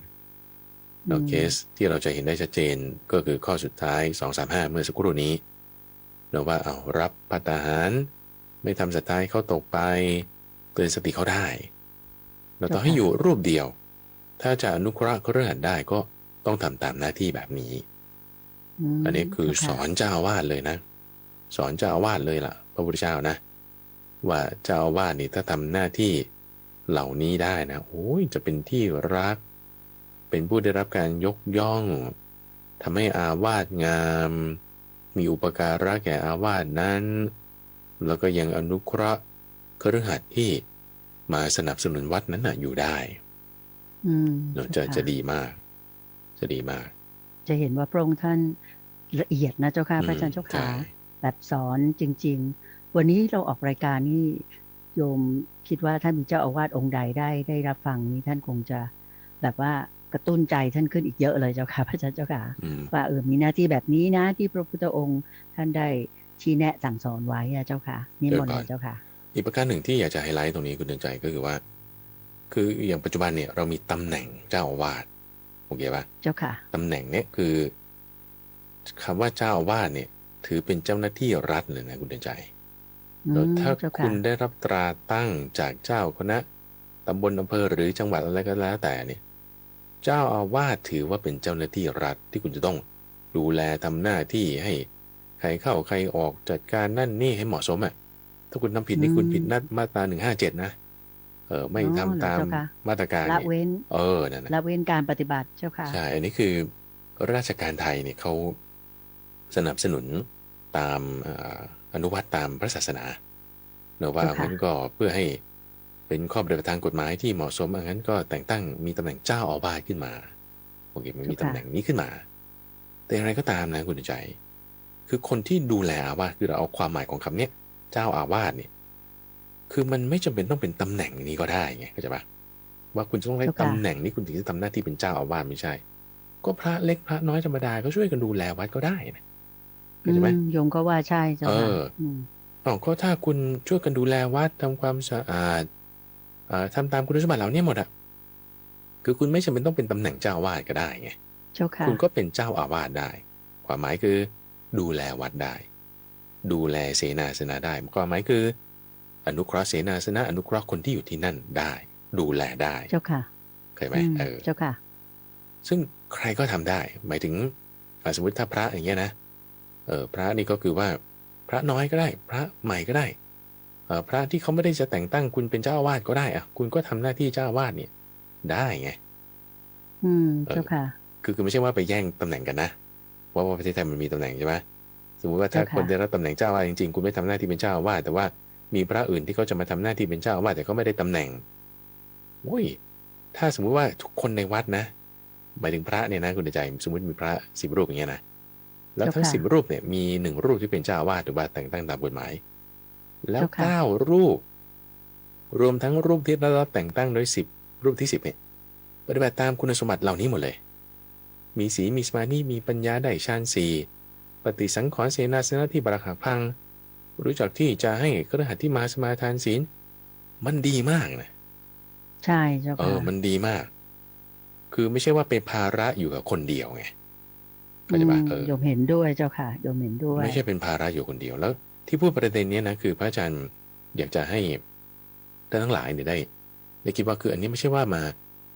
เคสที่เราจะเห็นได้ชัดเจนก็คือข้อสุดท้าย2 3 5เมื่อสักครู่นี้ว่ารับภัตตาหารไม่ทำศรัทธาให้เขาตกไปเตือนสติเขาได้เราต้องให้อยู่รูปเดียวถ้าจะอนุเคราะห์คฤหัสถ์ได้ก็ต้องทำตามหน้าที่แบบนี้อันนี้คือสอนเจ้าอาวาสเลยนะสอนเจ้าอาวาสเลยล่ะพระพุทธเจ้านะว่าเจ้าอาวาสนี่ถ้าทำหน้าที่เหล่านี้ได้นะจะเป็นที่รักเป็นผู้ได้รับการยกย่องทำให้อาวาสงามมีอุปการะแก่อาวาสนั้นแล้วก็ยังอนุเคราะห์คฤหัสถ์ที่มาสนับสนุนวัดนั้นอยู่ได้จะดีมากจะดีมากจะเห็นว่าพระองค์ท่านละเอียดนะเจ้าค่ะพระอาจารย์เจ้าค่ะแบบสอนจริงๆวันนี้เราออกรายการนี่โยมคิดว่าท่านมีเจ้าอาวาสองค์ใดได้รับฟังนี้ท่านคงจะแบบว่ากระตุ้นใจท่านขึ้นอีกเยอะเลยเจ้าค่ะพระอาจารย์เจ้าค่ะว่ามีหน้าที่แบบนี้นะที่พระพุทธองค์ท่านได้ชี้แนะสั่งสอนไว้เจ้าค่ะนิมนต์เจ้าค่ะอีกประการหนึ่งที่อยากจะไฮไลท์ตรงนี้คุณเตือนใจก็คือว่าคืออย่างปัจจุบันเนี่ยเรามีตำแหน่งเจ้าอาวาสโอเคป่ะเจ้าค่ะตำแหน่งเนี่ยคือคำว่าเจ้าอาวาสเนี่ยถือเป็นเจ้าหน้าที่รัฐเลยนะคุณเตือนใจแล้วถ้าคุณได้รับตราตั้งจากเจ้าคณะตำบลอำเภอหรือจังหวัดอะไรก็แล้วแต่เนี่ยเจ้าอาวาสถือว่าเป็นเจ้าหน้าที่รัฐที่คุณจะต้องดูแลทำหน้าที่ให้ใครเข้าใครออกจัดการนั่นนี่ให้เหมาะสมถ้าคุณทำผิดนี่คุณผิดมาตรา157นะไม่ทำตามมาตรการละเว้นนั่นละเว้นการปฏิบัติเจ้าค่ะใช่อันนี้คือราชการไทยเนี่ยเขาสนับสนุนตามอนุวัตตามพระศาสนาว่างั้นก็เพื่อให้เป็นข้อปฏิบัติทางกฎหมายที่เหมาะสมงั้นก็แต่งตั้งมีตำแหน่งเจ้าอาวาสขึ้นมาโอเคมันมีตำแหน่งนี้ขึ้นมาแต่อย่างไรก็ตามนะคุณใจคือคนที่ดูแลอาวาสคือเราเอาความหมายของคำนี้เจ้าอาวาสเนี่ยคือมันไม่จำเป็นต้องเป็นตำแหน่งนี้ก็ได้ไงเข้าใจปะว่าคุณจะต้องได้ตำแหน่งนี้คุณถึงจะทำหน้าที่เป็นเจ้าอาวาสไม่ใช่ก็พระเล็กพระน้อยธรรมดาก็ช่วยกันดูแลวัดก็ได้นะ อื ใช่ไหม มโยมก็ว่าใช่เจ้าค่ะมอ๋อก็ถ้าคุณช่วยกันดูแลวัดทำความสะอาดทำตามคุณสมบัติเหล่านี้หมดอะคือคุณไม่จำเป็นต้องเป็นตำแหน่งเจ้าอาวาสก็ได้ไงเจ้าค่ะคุณก็เป็นเจ้าอาวาสได้ความหมายคือดูแลวัดได้ดูแลเสนาสนะได้ความหมายคืออนุเคราะห์เสนาสนะอนุเคราะห์คนที่อยู่ที่นั่นได้ดูแลได้ เจ้าค่ะเคยไหมเจ้าค่ะ ซึ่งใครก็ทำได้หมายถึงสมมติถ้าพระอย่างเงี้ยนะพระนี่ก็คือว่าพระน้อยก็ได้พระใหม่ก็ได้พระที่เขาไม่ได้จะแต่งตั้งคุณเป็นเจ้าอาวาสก็ได้อะคุณก็ทำหน้าที่เจ้าอาวาสเนี่ยได้ไงเจ้าค่ะคือไม่ใช่ว่าไปแย่งตำแหน่งกันนะว่าประเทศไทยมันมีตำแหน่งใช่ไหมสมมติว่าถ้าคนได้รับตำแหน่งเจ้าอาวาสจริงๆคุณไม่ทำหน้าที่เป็นเจ้าอาวาสแต่ว่ามีพระอื่นที่เขาจะมาทำหน้าที่เป็นเจ้าอาวาสแต่เขาไม่ได้ตำแหน่งโอ้ยถ้าสมมุติว่าทุกคนในวัดนะหมายถึงพระเนี่ยนะคุณใจสมมติมีพระ10 รูปอย่างเงี้ยนะแล้วทั้ง10 รูปเนี่ยมี1 รูปที่เป็นเจ้าอาวาสถูกป่ะแต่งตั้งตามกฎหมายแล้ว9 รูปรวมทั้งรูปที่ได้รับแต่งตั้งโดย10 รูปที่10เนี่ยปฏิบัติตามคุณสมบัติเหล่านี้หมดเลยมีศีลมีสมาธิมีปัญญาได้ฌาน4ปฏิสังขรณ์เสนาสนะที่บราหักพังรู้จักที่จะให้คฤหัสถ์ที่มาสมาทานศีลมันดีมากนะใช่เจ้าค่ะมันดีมากคือไม่ใช่ว่าเป็นภาระอยู่กับคนเดียวไงเข้าใจป่ะโยมเห็นด้วยเจ้าค่ะโยมเห็นด้วยไม่ใช่เป็นภาระอยู่คนเดียวแล้วที่พูดประเด็นนี้นะคือพระอาจารย์อยากจะให้ท่านทั้งหลายเนี่ยได้คิดว่าคืออันนี้ไม่ใช่ว่ามา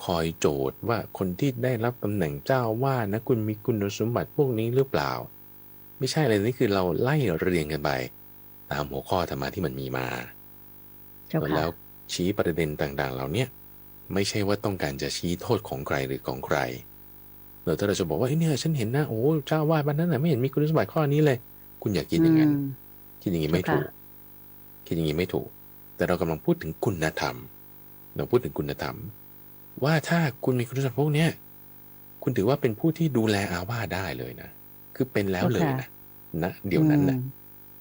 คอยโจทย์ว่าคนที่ได้รับตำแหน่งเจ้าว่านะคุณมีคุณสมบัติพวกนี้หรือเปล่าไม่ใช่เลยนี่คือเราไล่เรียงกันไปตามหัวข้อธรรมะที่มันมีมาแล้วชี้ประเด็นต่างๆเหล่านี้ไม่ใช่ว่าต้องการจะชี้โทษของใครหรือของใครถ้าเราจะบอกว่าเนี่ยฉันเห็นนะโอ้เจ้าว่าบ้านนั้นน่ะไม่เห็นมีคุณสมบัติข้อนี้เลยคุณอย่าคิดอย่างนั้นคิดอย่างนี้ไม่ถูกคิดอย่างนี้ไม่ถูกแต่เรากำลังพูดถึงคุณธรรมเราพูดถึงคุณธรรมว่าถ้าคุณมีคุณสมบัติพวกนี้คุณถือว่าเป็นผู้ที่ดูแลอาวาสได้เลยนะคือเป็นแล้วเลยนะเดี๋ยวนั้นนะ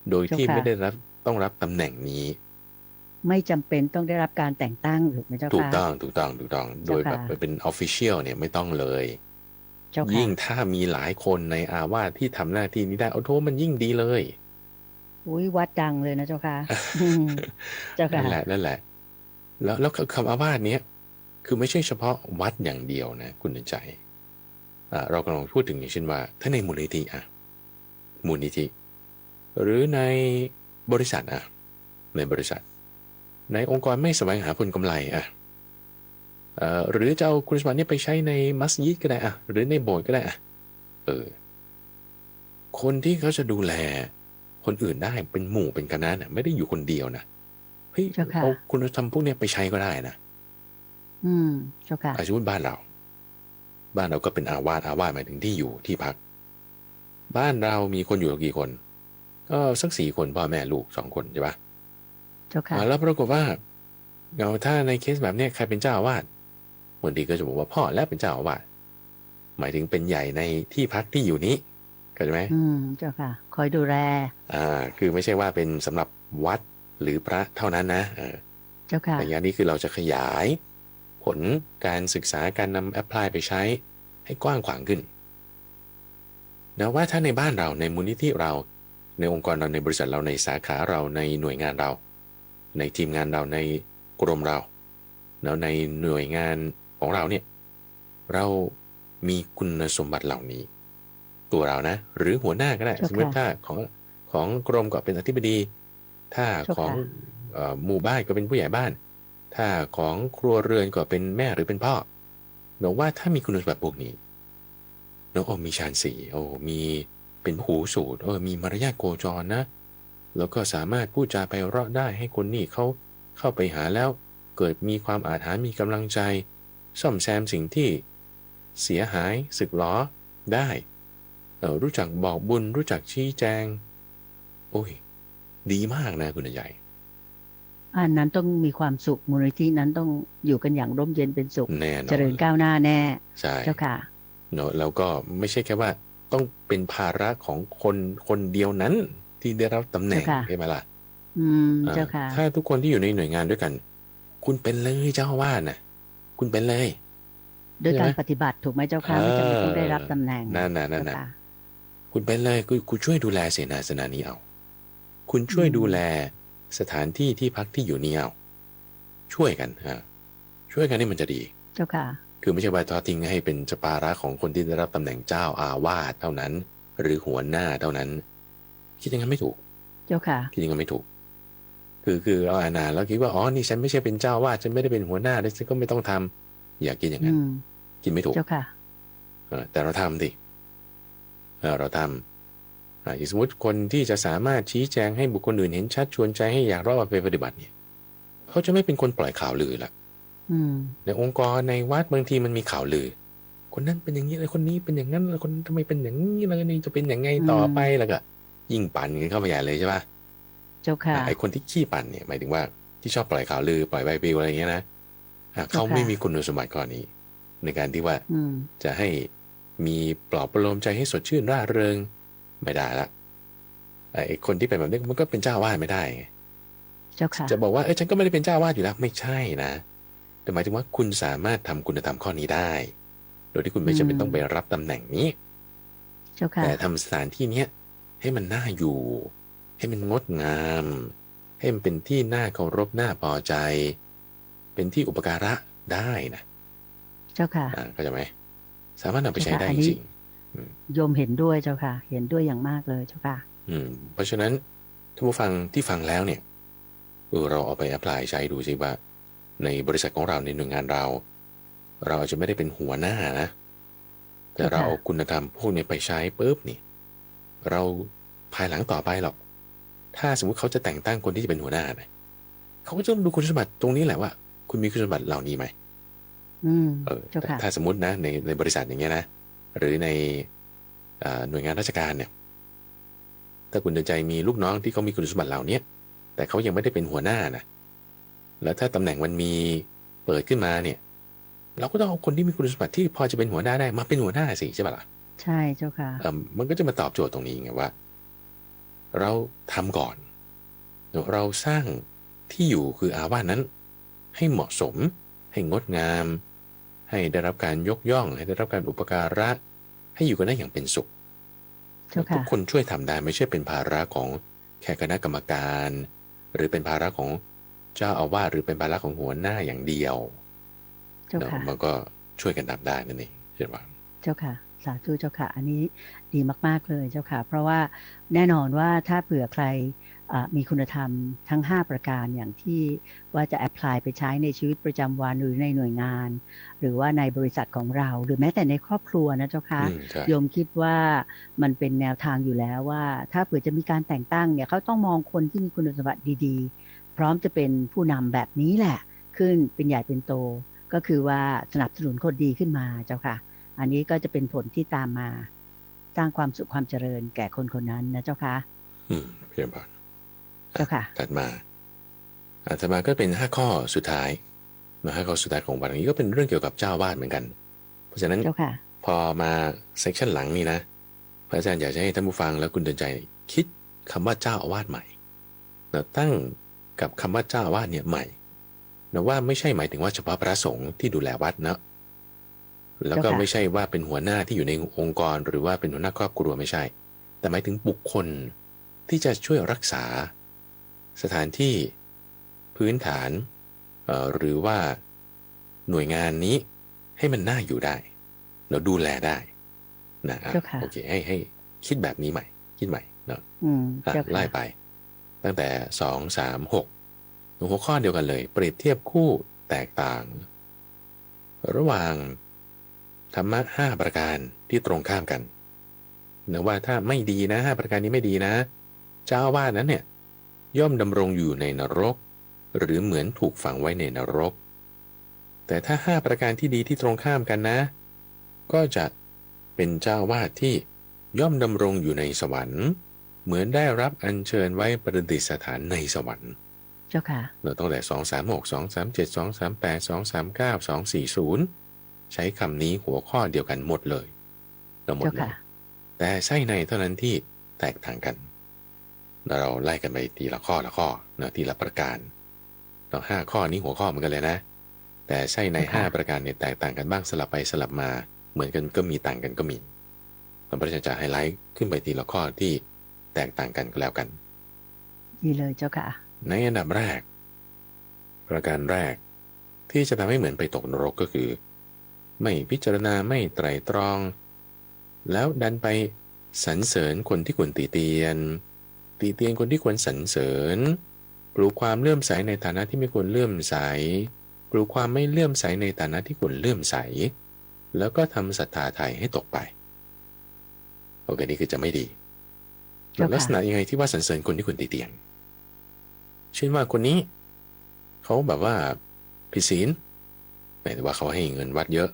โดยที่ไม่ได้ต้องรับตำแหน่งนี้ไม่จำเป็นต้องได้รับการแต่งตั้งถูกไหมเจ้าค่ะถูกต้องโดยแบบเป็น official เนี่ยไม่ต้องเลยยิ่งถ้ามีหลายคนในอาวาสที่ทำหน้าที่นี้ได้เอาโทมันยิ่งดีเลยอุ้ยวัดดังเลยนะเจ้าค่ะเจ้าค่ะนั่นแหละแล้วคำอาวาสเนี้ยคือไม่ใช่เฉพาะวัดอย่างเดียวนะคุณใจเรากำลังพูดถึงอย่างเช่นว่าถ้าในมูลนิธิมูลนิธิหรือในบริษัทในบริษัทในองค์กรไม่แสวงหาผลกำไรหรือจะเอาคุณสมบัตินี้ไปใช้ในมัสยิดก็ได้หรือในโบสถ์ก็ได้คนที่เขาจะดูแลคนอื่นได้เป็นหมู่เป็นคณะไม่ได้อยู่คนเดียวนะเฮ้ยเอาคุณธรรมพวกนี้ไปใช้ก็ได้นะเจ้าค่ะสมมติบ้านเราก็เป็นอาวาสหมายถึงที่อยู่ที่พักบ้านเรามีคนอยู่กี่คนก็สัก4 คนพ่อแม่ลูก2 คนใช่ปะเจ้าค่ะแล้วปรากฏว่าถ้าในเคสแบบนี้ใครเป็นเจ้าอาวาสบางทีก็จะบอกว่าพ่อและเป็นเจ้าอาวาสหมายถึงเป็นใหญ่ในที่พักที่อยู่นี้เข้าใจไหมเจ้าค่ะคอยดูแลคือไม่ใช่ว่าเป็นสำหรับวัดหรือพระเท่านั้นนะเจ้าค่ะแต่อย่างนี้คือเราจะขยายผลการศึกษาการนำแอพพลายไปใช้ให้กว้างขวางขึ้นนะว่าถ้าในบ้านเราในมูลนิธิเราในองค์กรเราในบริษัทเราในสาขาเราในหน่วยงานเราในทีมงานเราในกรมเราแล้วในหน่วยงานของเราเนี่ยเรามีคุณสมบัติเหล่านี้ตัวเรานะหรือหัวหน้าก็ได้สมมติถ้าของกรมก็เป็นอธิบดีถ้าของหมู่บ้านก็เป็นผู้ใหญ่บ้านถ้าของครัวเรือนก็เป็นแม่หรือเป็นพ่อบอกว่าถ้ามีคุณสมบัติพวกนี้มีฌาน4มีเป็นหูสูตรมีมารยาทโกจรนะแล้วก็สามารถพูดจาไพเราะได้ให้คนนี่เขาเข้าไปหาแล้วเกิดมีความอาถรรพ์มีกำลังใจซ่อมแซมสิ่งที่เสียหายสึกหรอได้รู้จักบอกบุญรู้จักชี้แจงดีมากนะคุณใหญ่อันนั้นต้องมีความสุขมูลนิธินั้นต้องอยู่กันอย่างร่มเย็นเป็นสุขแน่นอนเจริญก้าวหน้าแน่ใช่เจ้าค่ะแล้วก็ไม่ใช่แค่ว่าต้องเป็นภาระของคนเดียวนั้นที่ได้รับตำแหน่งใช่ไหมล่ะเจ้าค่ะถ้าทุกคนที่อยู่ในหน่วยงานด้วยกันคุณเป็นเลยเจ้าอาวาสนะคุณเป็นเลยโดยการปฏิบัติถูกไหมเจ้าค่ะไม่จำเป็นต้องได้รับตำแหน่งนั่น คุณเป็นเลยคุณช่วยดูแลเสนาสนะนี้เอาคุณช่วยดูแลสถานที่ที่พักที่อยู่นี้เอาช่วยกันช่วยกันนี่มันจะดีเจ้าค่ะคือไม่ใช่ว่าทอดทิ้งให้เป็นภาระของคนที่ได้รับตำแหน่งเจ้าอาวาสเท่านั้นหรือหัวหน้าเท่านั้นคิดอย่างนั้นไม่ถูกเจ้าค่ะคิดอย่างนั้นไม่ถูกคือเอาอานาแล้วคิดว่าอ๋อนี่ฉันไม่ใช่เป็นเจ้าวาดฉันไม่ได้เป็นหัวหน้าฉันก็ไม่ต้องทำอย่าคิดอย่างนั้นคิดไม่ถูกเจ้าค่ะแต่เราทำดิเราทำอย่างสมมติคนที่จะสามารถชี้แจงให้บุคคลอื่นเห็นชัดชวนใจให้อยากรอดไปปฏิบัติเนี่ยเขาจะไม่เป็นคนปล่อยข่าวลือละในองค์กรในวัดบางทีมันมีข่าวลือคนนั้นเป็นอย่างนี้เลยคนนี้เป็นอย่างนั้นเลยคนทำไมเป็นอย่างนี้แล้วนี่จะเป็นอย่างไงต่อไปแล้วก็ยิ่งปั่นกันเข้าไปใหญ่เลยใช่ป่ะเจ้าค่ะไอ้คนที่ขี้ปั่นเนี่ยหมายถึงว่าที่ชอบปล่อยข่าวลือปล่อยใบปลิวอะไรอย่างเงี้ยนะเขาไม่มีคุณสมบัติก่อนนี้ในการที่ว่าจะให้มีปลอบประโลมใจให้สดชื่นร่าเริงไม่ได้ละไอ้คนที่เป็นแบบนี้มันก็เป็นเจ้าวาดไม่ได้เจ้าค่ะจะบอกว่าฉันก็ไม่ได้เป็นเจ้าวาดอยู่แล้วไม่ใช่นะแต่หมายถึงว่าคุณสามารถทำคุณธรรมข้อนี้ได้โดยที่คุณไม่จำเป็นต้องไปรับตำแหน่งนี้เจ้าค่ะแต่ทำสถานที่เนี้ยให้มันน่าอยู่ให้มันงดงามให้มันเป็นที่น่าเคารพน่าพอใจเป็นที่อุปการะได้นะเจ้าค่ะเข้าใจไหมสามารถนำไปใช้ได้จริงโยมเห็นด้วยเจ้าค่ะเห็นด้วยอย่างมากเลยเจ้าค่ะเพราะฉะนั้นท่านผู้ฟังที่ฟังแล้วเนี่ยเราเอาไปแอพพลายใช้ดูสิว่าในบริษัทของเราในหน่วยงานเราอาจจะไม่ได้เป็นหัวหน้านะแต่เราเอาคุณธรรมพวกนี้ไปใช้ปุ๊บนี่เราภายหลังต่อไปหรอกถ้าสมมุติเขาจะแต่งตั้งคนที่จะเป็นหัวหน้านะเขาก็จะต้องดูคุณสมบัติตรงนี้แหละว่าคุณมีคุณสมบัติเหล่านี้ไหมถ้าสมมตินะในบริษัทอย่างเงี้ยนะหรือในหน่วยงานราชการเนี่ยถ้าคุณเดินใจมีลูกน้องที่เขามีคุณสมบัติเหล่านี้แต่เขายังไม่ได้เป็นหัวหน้านะแล้วถ้าตำแหน่งมันมีเปิดขึ้นมาเนี่ยเราก็ต้องเอาคนที่มีคุณสมบัติที่พอจะเป็นหัวหน้าได้มาเป็นหัวหน้าสิใช่ป่ะล่ะใช่เจ้าค่ะมันก็จะมาตอบโจทย์ตรงนี้ไงว่าเราทำก่อนเราสร้างที่อยู่คืออาวาสนั้นให้เหมาะสมให้งดงามให้ได้รับการยกย่องให้ได้รับการอุปการะให้อยู่กันได้อย่างเป็นสุขทุกคนช่วยทำได้ไม่ใช่เป็นภาระของแค่คณะกรรมการหรือเป็นภาระของเจ้าอาวาสหรือเป็นภาระของหัวหน้าอย่างเดียวมันก็ช่วยกันทำได้นั่นเองใช่ไหมเจ้าค่ะสาธุเจ้าค่ะอันนี้ดีมากๆเลยเจ้าค่ะเพราะว่าแน่นอนว่าถ้าเผื่อใครมีคุณธรรมทั้ง5ประการอย่างที่ว่าจะแอพพลายไปใช้ในชีวิตประจำวันหรือในหน่วยงานหรือว่าในบริษัทของเราหรือแม้แต่ในครอบครัวนะเจ้าค่ะโยมคิดว่ามันเป็นแนวทางอยู่แล้วว่าถ้าเผื่อจะมีการแต่งตั้งเนี่ยเขาต้องมองคนที่มีคุณสมบัติดีๆพร้อมจะเป็นผู้นำแบบนี้แหละขึ้นเป็นใหญ่เป็นโตก็คือว่าสนับสนุนคนดีขึ้นมาเจ้าค่ะอันนี้ก็จะเป็นผลที่ตามมาสร้างความสุขความเจริญแก่คนคนนั้นนะเจ้าค่ะเพียงพอเจ้าค่ะถัดมาอาตมาก็เป็น5ข้อสุดท้าย5ข้อสุดท้ายของวันนี้ก็เป็นเรื่องเกี่ยวกับเจ้าวาดเหมือนกันเพราะฉะนั้นพอมาเซกชันหลังนี้นะพระอาจารย์อยากจะให้ท่านผู้ฟังและคุณเดินใจคิดคำว่าเจ้าอาวาสใหม่ตั้งกับคำว่าเจ้าอาวาสเนี่ยใหม่นะว่าไม่ใช่หมายถึงว่าเฉพาะพระสงฆ์ที่ดูแลวัดนะแล้วก็ไม่ใช่ว่าเป็นหัวหน้าที่อยู่ในองค์กรหรือว่าเป็นหัวหน้าครอบครัวไม่ใช่แต่หมายถึงบุคคลที่จะช่วยรักษาสถานที่พื้นฐานหรือว่าหน่วยงานนี้ให้มันน่าอยู่ได้เราดูแลได้นะโอเคให้คิดแบบนี้ใหม่คิดใหม่เนาะไล่ไปตั้งแต่2 3 6หัวข้อเดียวกันเลยเปรียบเทียบคู่แตกต่างระหว่างธรรมะ5ประการที่ตรงข้ามกันนะว่าถ้าไม่ดีนะ5ประการนี้ไม่ดีนะเจ้าอาวาสนั้นเนี่ยย่อมดำรงอยู่ในนรกหรือเหมือนถูกฝังไว้ในนรกแต่ถ้า5ประการที่ดีที่ตรงข้ามกันนะก็จะเป็นเจ้าอาวาสที่ย่อมดำรงอยู่ในสวรรค์เหมือนได้รับอัญเชิญไว้ประดิษฐานในสวรรค์เจ้าค่ะเราต้องแต่2 3 6 2 3 7 2 3 8 2 3 9 2 4 0ใช้คำนี้หัวข้อเดียวกันหมดเลยหมดเลยแต่ไส้ในเท่านั้นที่แตกต่างกันเราไล่กันไปทีละข้อนะทีละประการต้อง5ข้อนี้หัวข้อเหมือนกันเลยนะแต่ไส้ใน5ประการเนี่ยแตกต่างกันบ้างสลับไปสลับมาเหมือนกันก็มีต่างกันก็มี พระอาจารย์จะไฮไลท์ขึ้นไปทีละข้อที่แตกต่างกันก็แล้วกัน ดีเลยเจ้าค่ะ ในอันดับแรก ประการแรกที่จะทำให้เหมือนไปตกนรกก็คือ ไม่พิจารณาไม่ไตร่ตรอง แล้วดันไปสรรเสริญคนที่ควรติเตียนคนที่ควรสรรเสริญปลูกความเลื่อมใสในฐานะที่ไม่ควรเลื่อมใสปลูกความไม่เลื่อมใสในฐานะที่ควรเลื่อมใสแล้วก็ทำศรัทธาไทยให้ตกไปโอเคนี่คือจะไม่ดี เจ้าค่ะ ลักษณะยังไงที่ว่าสรรเสริญคนที่ควรติเตียนเช่นว่าคนนี้เขาแบบว่าผิดศีลหมายถึงว่าเขาให้เงินวัดเยอะ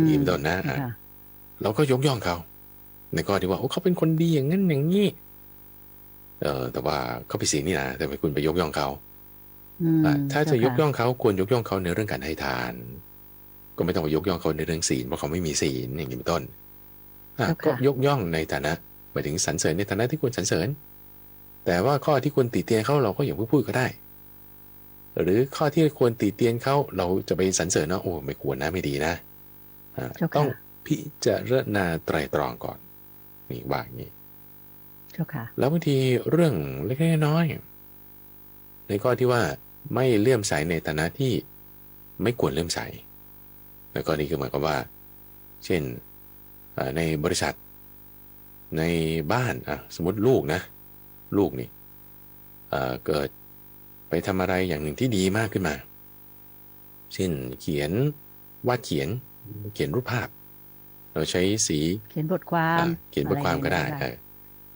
นี่เป็นต้นนะ เจ้าค่ะ เราก็ยกย่องเขาในข้อที่ว่าโอ้เขาเป็นคนดีอย่างนั้นอย่างนี้แต่ว่าเขาผิดศีลนี่นะแต่ไม่คุณไปยกย่องเขา ถ้าจะยกย่องเขาควรยกย่องเขาในเรื่องการให้ทาน ก็ไม่ต้องไปยกย่องเขาในเรื่องศีลเพราะเขาไม่มีศีลอย่างนี้เป็นต้นก็ยกย่องในฐานะหมายถึงสรรเสริญในฐานะที่ควรสรรเสริญแต่ว่าข้อที่ควรติเตียนเขาเราก็อย่าพูดก็ได้ หรือข้อที่ควรติเตียนเขาเราจะไปสรรเสริญนะโอ้ไม่ควรนะไม่ดีนะต้องพิจารณาไตรตรองก่อนนี่ว่าอย่างนี้ เจ้าค่ะ แล้วบางทีเรื่องเล็กๆน้อยๆในข้อที่ว่าไม่เลื่อมใสในฐานะที่ไม่ควรเลื่อมใสในข้อนี้คือหมายความว่าเช่นในบริษัทในบ้านสมมติลูกนี่เกิดไปทำอะไรอย่างหนึ่งที่ดีมากขึ้นมาเช่นวาดเขียนรูปภาพเราใช้สีเขียนบทความก็ได้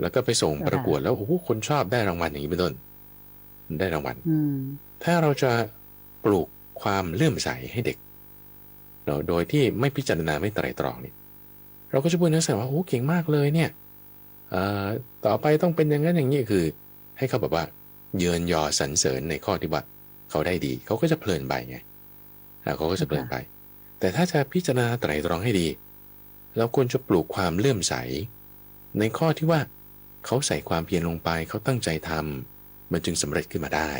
แล้วก็ไปส่งประกวดแล้วโอ้โหคนชอบได้รางวัลอย่างนี้เป็นต้นได้รางวัลถ้าเราจะปลูกความเลื่อมใสให้เด็กโดยที่ไม่พิจารณาไม่ไตร่ตรองนี่เราก็จะพูดนักศึกษาว่าโอ้เก่งมากเลยเนี่ยต่อไปต้องเป็นอย่างนั้นอย่างนี้คือให้เขาแบบว่าเยินยอสรรเสริญในข้อที่ว่าเขาได้ดีเขาก็จะเพลินไปไงเขาก็จะเพลินไปแต่ถ้าจะพิจารณาไตร่ตรองให้ดีเราควรจะปลูกความเลื่อมใสในข้อที่ว่าเขาใส่ความเพียรลงไปเขาตั้งใจทำมันจึงสำเร็จขึ้นมาได้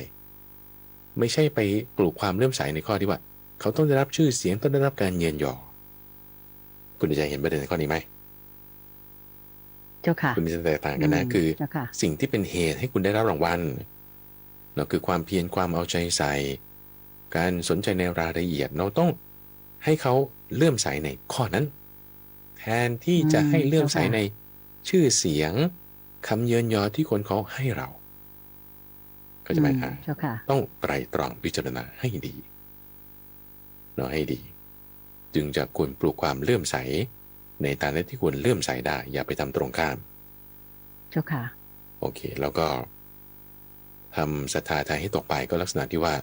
ไม่ใช่ไปปลูกความเลื่อมใสในข้อที่ว่าเขาต้องได้รับชื่อเสียงต้องได้รับการเยินยอคุณจะเห็นประเด็นในข้อนี้ไหมเจ้าค่ะคุณมีแตกต่างกันนะคือสิ่งที่เป็นเหตุให้คุณได้รับรางวัลเราคือความเพียรความเอาใจใส่การสนใจในรายละเอียดเราต้องให้เขาเลื่อมใสในข้อนั้นแทนที่จะให้เลื่อมใสในชื่อเสียงคำเยินยอที่คนเขาให้เราก็จะไม่ต้องไตร่ตรองพิจารณาให้ดีให้ดีจึงจะควรปลูกความเลื่อมใสในฐานะที่ควรเลื่อมใสได้อย่าไปทำตรงข้ามเจ้าค่ะโอเคแล้วก็ทำศรัทธาไทยให้ตกไปก็ลักษณะที่ว่า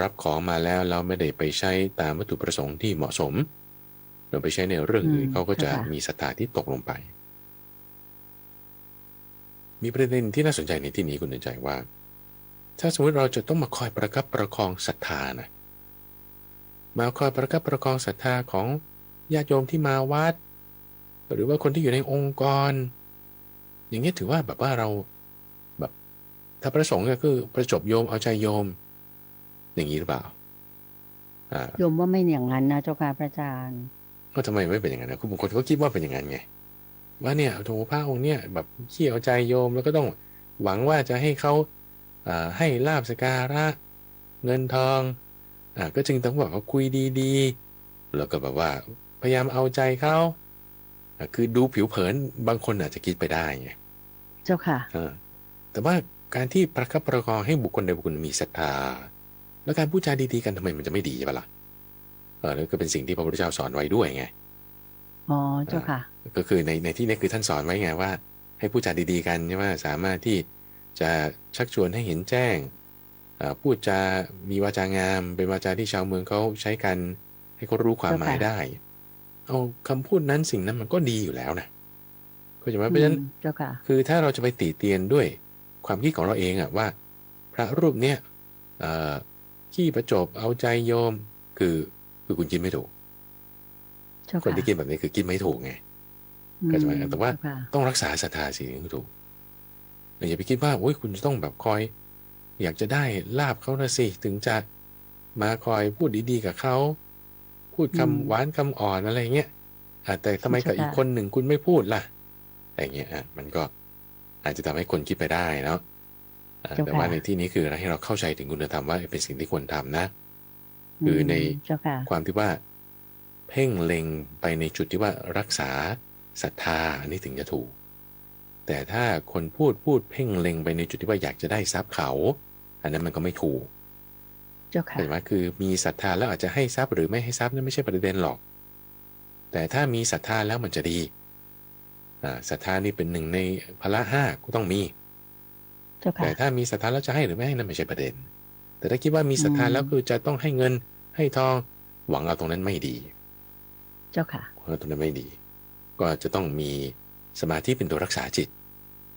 รับของมาแล้วเราไม่ได้ไปใช้ตามวัตถุประสงค์ที่เหมาะสมเราไปใช้ในเรื่องอื่นเขาก็จะมีศรัทธาที่ตกลงไปมีประเด็นที่น่าสนใจในที่นี้คุณใจว่าถ้าสมมติเราจะต้องมาคอยประคับประคองศรัทธานะมาคอยประคับประคองศรัทธาของญาติโยมที่มาวัดหรือว่าคนที่อยู่ในองค์กรอย่างนี้ถือว่าแบบว่าเราแบบถ้าประสงค์ก็คือประจบโยมเอาใจโยมอย่างนี้หรือเปล่าโยมว่าไม่อย่างนั้นนะเจ้าค่ะพระอาจารย์ก็ทำไมไม่เป็นอย่างนั้นนะคุณบางคนก็คิดว่าเป็นอย่างนั้นไงว่าเนี่ยโถพระองค์เนี่ยแบบขี้เอาใจโยมแล้วก็ต้องหวังว่าจะให้เขาให้ลาภสักการะเงินทองก็จึงต้องบอกว่าคุยดีๆแล้วก็แบบว่าพยายามเอาใจเขาคือดูผิวเผินบางคนอาจจะคิดไปได้ไงเจ้าค่ะแต่ว่าการที่ประคับประคองให้บุคคลใดบุคคลมีศรัทธาแล้วการพูดจาดีๆกันทำไมมันจะไม่ดีใช่ปะล่ะนั่นก็เป็นสิ่งที่พระพุทธเจ้าสอนไว้ด้วยไงอ๋อเจ้าค่ะก็คือในที่นี้คือท่านสอนไว้ไงว่าให้พูดจาดีๆกันใช่ไหมสามารถที่จะชักชวนให้เห็นแจ้งพูดจามีวาจางามเป็นวาจาที่ชาวเมืองเขาใช้กันให้เขารู้ความหมายได้เอาคำพูดนั้นสิ่งนั้นมันก็ดีอยู่แล้วนะเข้าใจไหมเพราะฉะนั้นคือถ้าเราจะไปติเตียนด้วยความคิดของเราเองว่าพระรูปเนี้ยขี้ประจบเอาใจโยมคือคุณคิดไม่ถูกคนที่คิดแบบนี้คือคิดไม่ถูกไงเข้าใจไหมแต่ว่าต้องรักษาศรัทธาสิ่งที่ถูกอย่าไปคิดว่าโอ้ยคุณจะต้องแบบคอยอยากจะได้ลาบเขาละสิถึงจะมาคอยพูดดีๆกับเขาพูดคำหวานคำอ่อนอะไรเงี้ย แต่ทำไมกับอีกคนหนึ่งคุณไม่พูดล่ะอะไรเงี้ยมันก็อาจจะทำให้คนคิดไปได้เนาะแต่ว่าในที่นี้คือให้เราเข้าใจถึงคุณธรรมว่าเป็นสิ่งที่ควรทำนะคือในความที่ว่าเพ่งเล็งไปในจุดที่ว่ารักษาศรัทธาอันนี้ถึงจะถูกแต่ถ้าคนพูดเพ่งเล็งไปในจุดที่ว่าอยากจะได้ทรัพย์เขาอันนั้นมันก็ไม่ถูกเห็นไหมคือมีศรัทธาแล้วอาจจะให้ทรัพย์หรือไม่ให้ทรัพย์นั่นไม่ใช่ประเด็นหรอกแต่ถ้ามีศรัทธาแล้วมันจะดีศรัทธานี่เป็นหนึ่งในพละห้าก็ต้องมีแต่ถ้ามีศรัทธาแล้วจะให้หรือไม่ให้นั่นไม่ใช่ประเด็นแต่ถ้าคิดว่ามีศรัทธาแล้วคือจะต้องให้เงินให้ทองหวังเอาตรงนั้นไม่ดีเจ้าค่ะตรงนั้นไม่ดีก็จะต้องมีสมาธิเป็นตัวรักษาจิต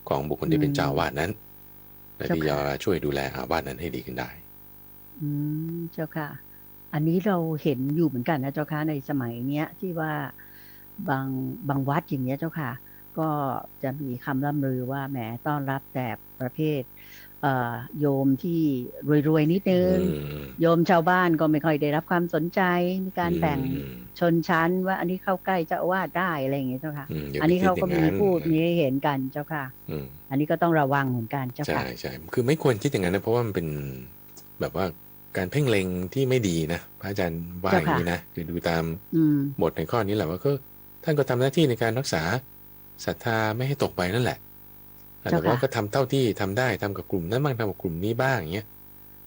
ของบุคคลที่เป็นเจ้าวาดนั้นที่จะช่วยดูแลอาวาสนั้นให้ดีขึ้นได้เจ้าค่ะอันนี้เราเห็นอยู่เหมือนกันนะเจ้าค่ะในสมัยเนี้ยที่ว่าบางวัดอย่างเงี้ยเจ้าค่ะก็จะมีคำล่ำลือว่าแหมต้อนรับแต่ประเภทโยมที่รวยๆนิดนึงโยมชาวบ้านก็ไม่ค่อยได้รับความสนใจมีการแบ่งชนชั้นว่าอันนี้เข้าใกล้เจ้าอาวาสได้อะไรอย่างเงี้ยเจ้าค่ะอันนี้เขาก็มีพูดมีให้เห็นกันเจ้าค่ะอันนี้ก็ต้องระวังเหมือนกันเจ้าค่ะใช่คือไม่ควรคิดอย่างนั้นนะเพราะว่ามันเป็นแบบว่าการเพ่งเล็งที่ไม่ดีนะพระอาจารย์ว่าอย่างนี้นะคือดูตามบทในข้อนี้แหละว่าก็ท่านก็ทำหน้าที่ในการรักษาศรัทธาไม่ให้ตกไปนั่นแหละแต่ว่าก็ทำเท่าที่ทำได้ทำกับกลุ่มนั้นบ้างทำกับกลุ่มนี้บ้างอย่างเงี้ย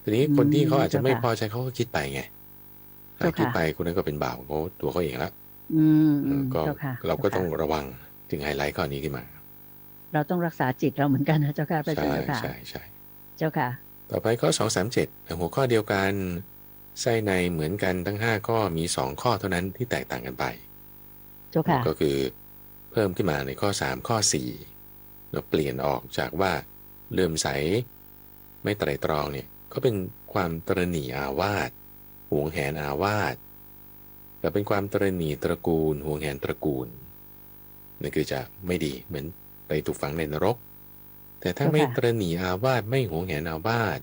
ทีนี้คนที่เขาอาจจะไม่พอใจเขาก็คิดไปไงคิดไปคนนั้นก็เป็นบ่าวเขาตัวเขาเองแล้วก็เราก็ต้องระวังถึงไฮไลท์ข้อนี้ขึ้นมาเราต้องรักษาจิตเราเหมือนกันนะเจ้าค่ะพระอาจารย์ใช่ใช่เจ้าค่ะต่อไปข้อ237หัวข้อเดียวกันไส้ในเหมือนกันทั้ง5ข้อมี2ข้อเท่านั้นที่แตกต่างกันไปเจ้าค่ะก็คือเพิ่มขึ้นมาในข้อ3ข้อ4เราเปลี่ยนออกจากว่าเลื่อมใสไม่ไตร่ตรองเนี่ยก็เป็นความตระหนี่อาวาสหวงแหนอาวาสแต่เป็นความตระหนี่ตระกูลหวงแหนตระกูลนั่นคือจะไม่ดีเหมือนไปถูกฝังในนรกแต่ถ้าไม่ตระหนี่อาวาสไม่หวงแหนอาวาส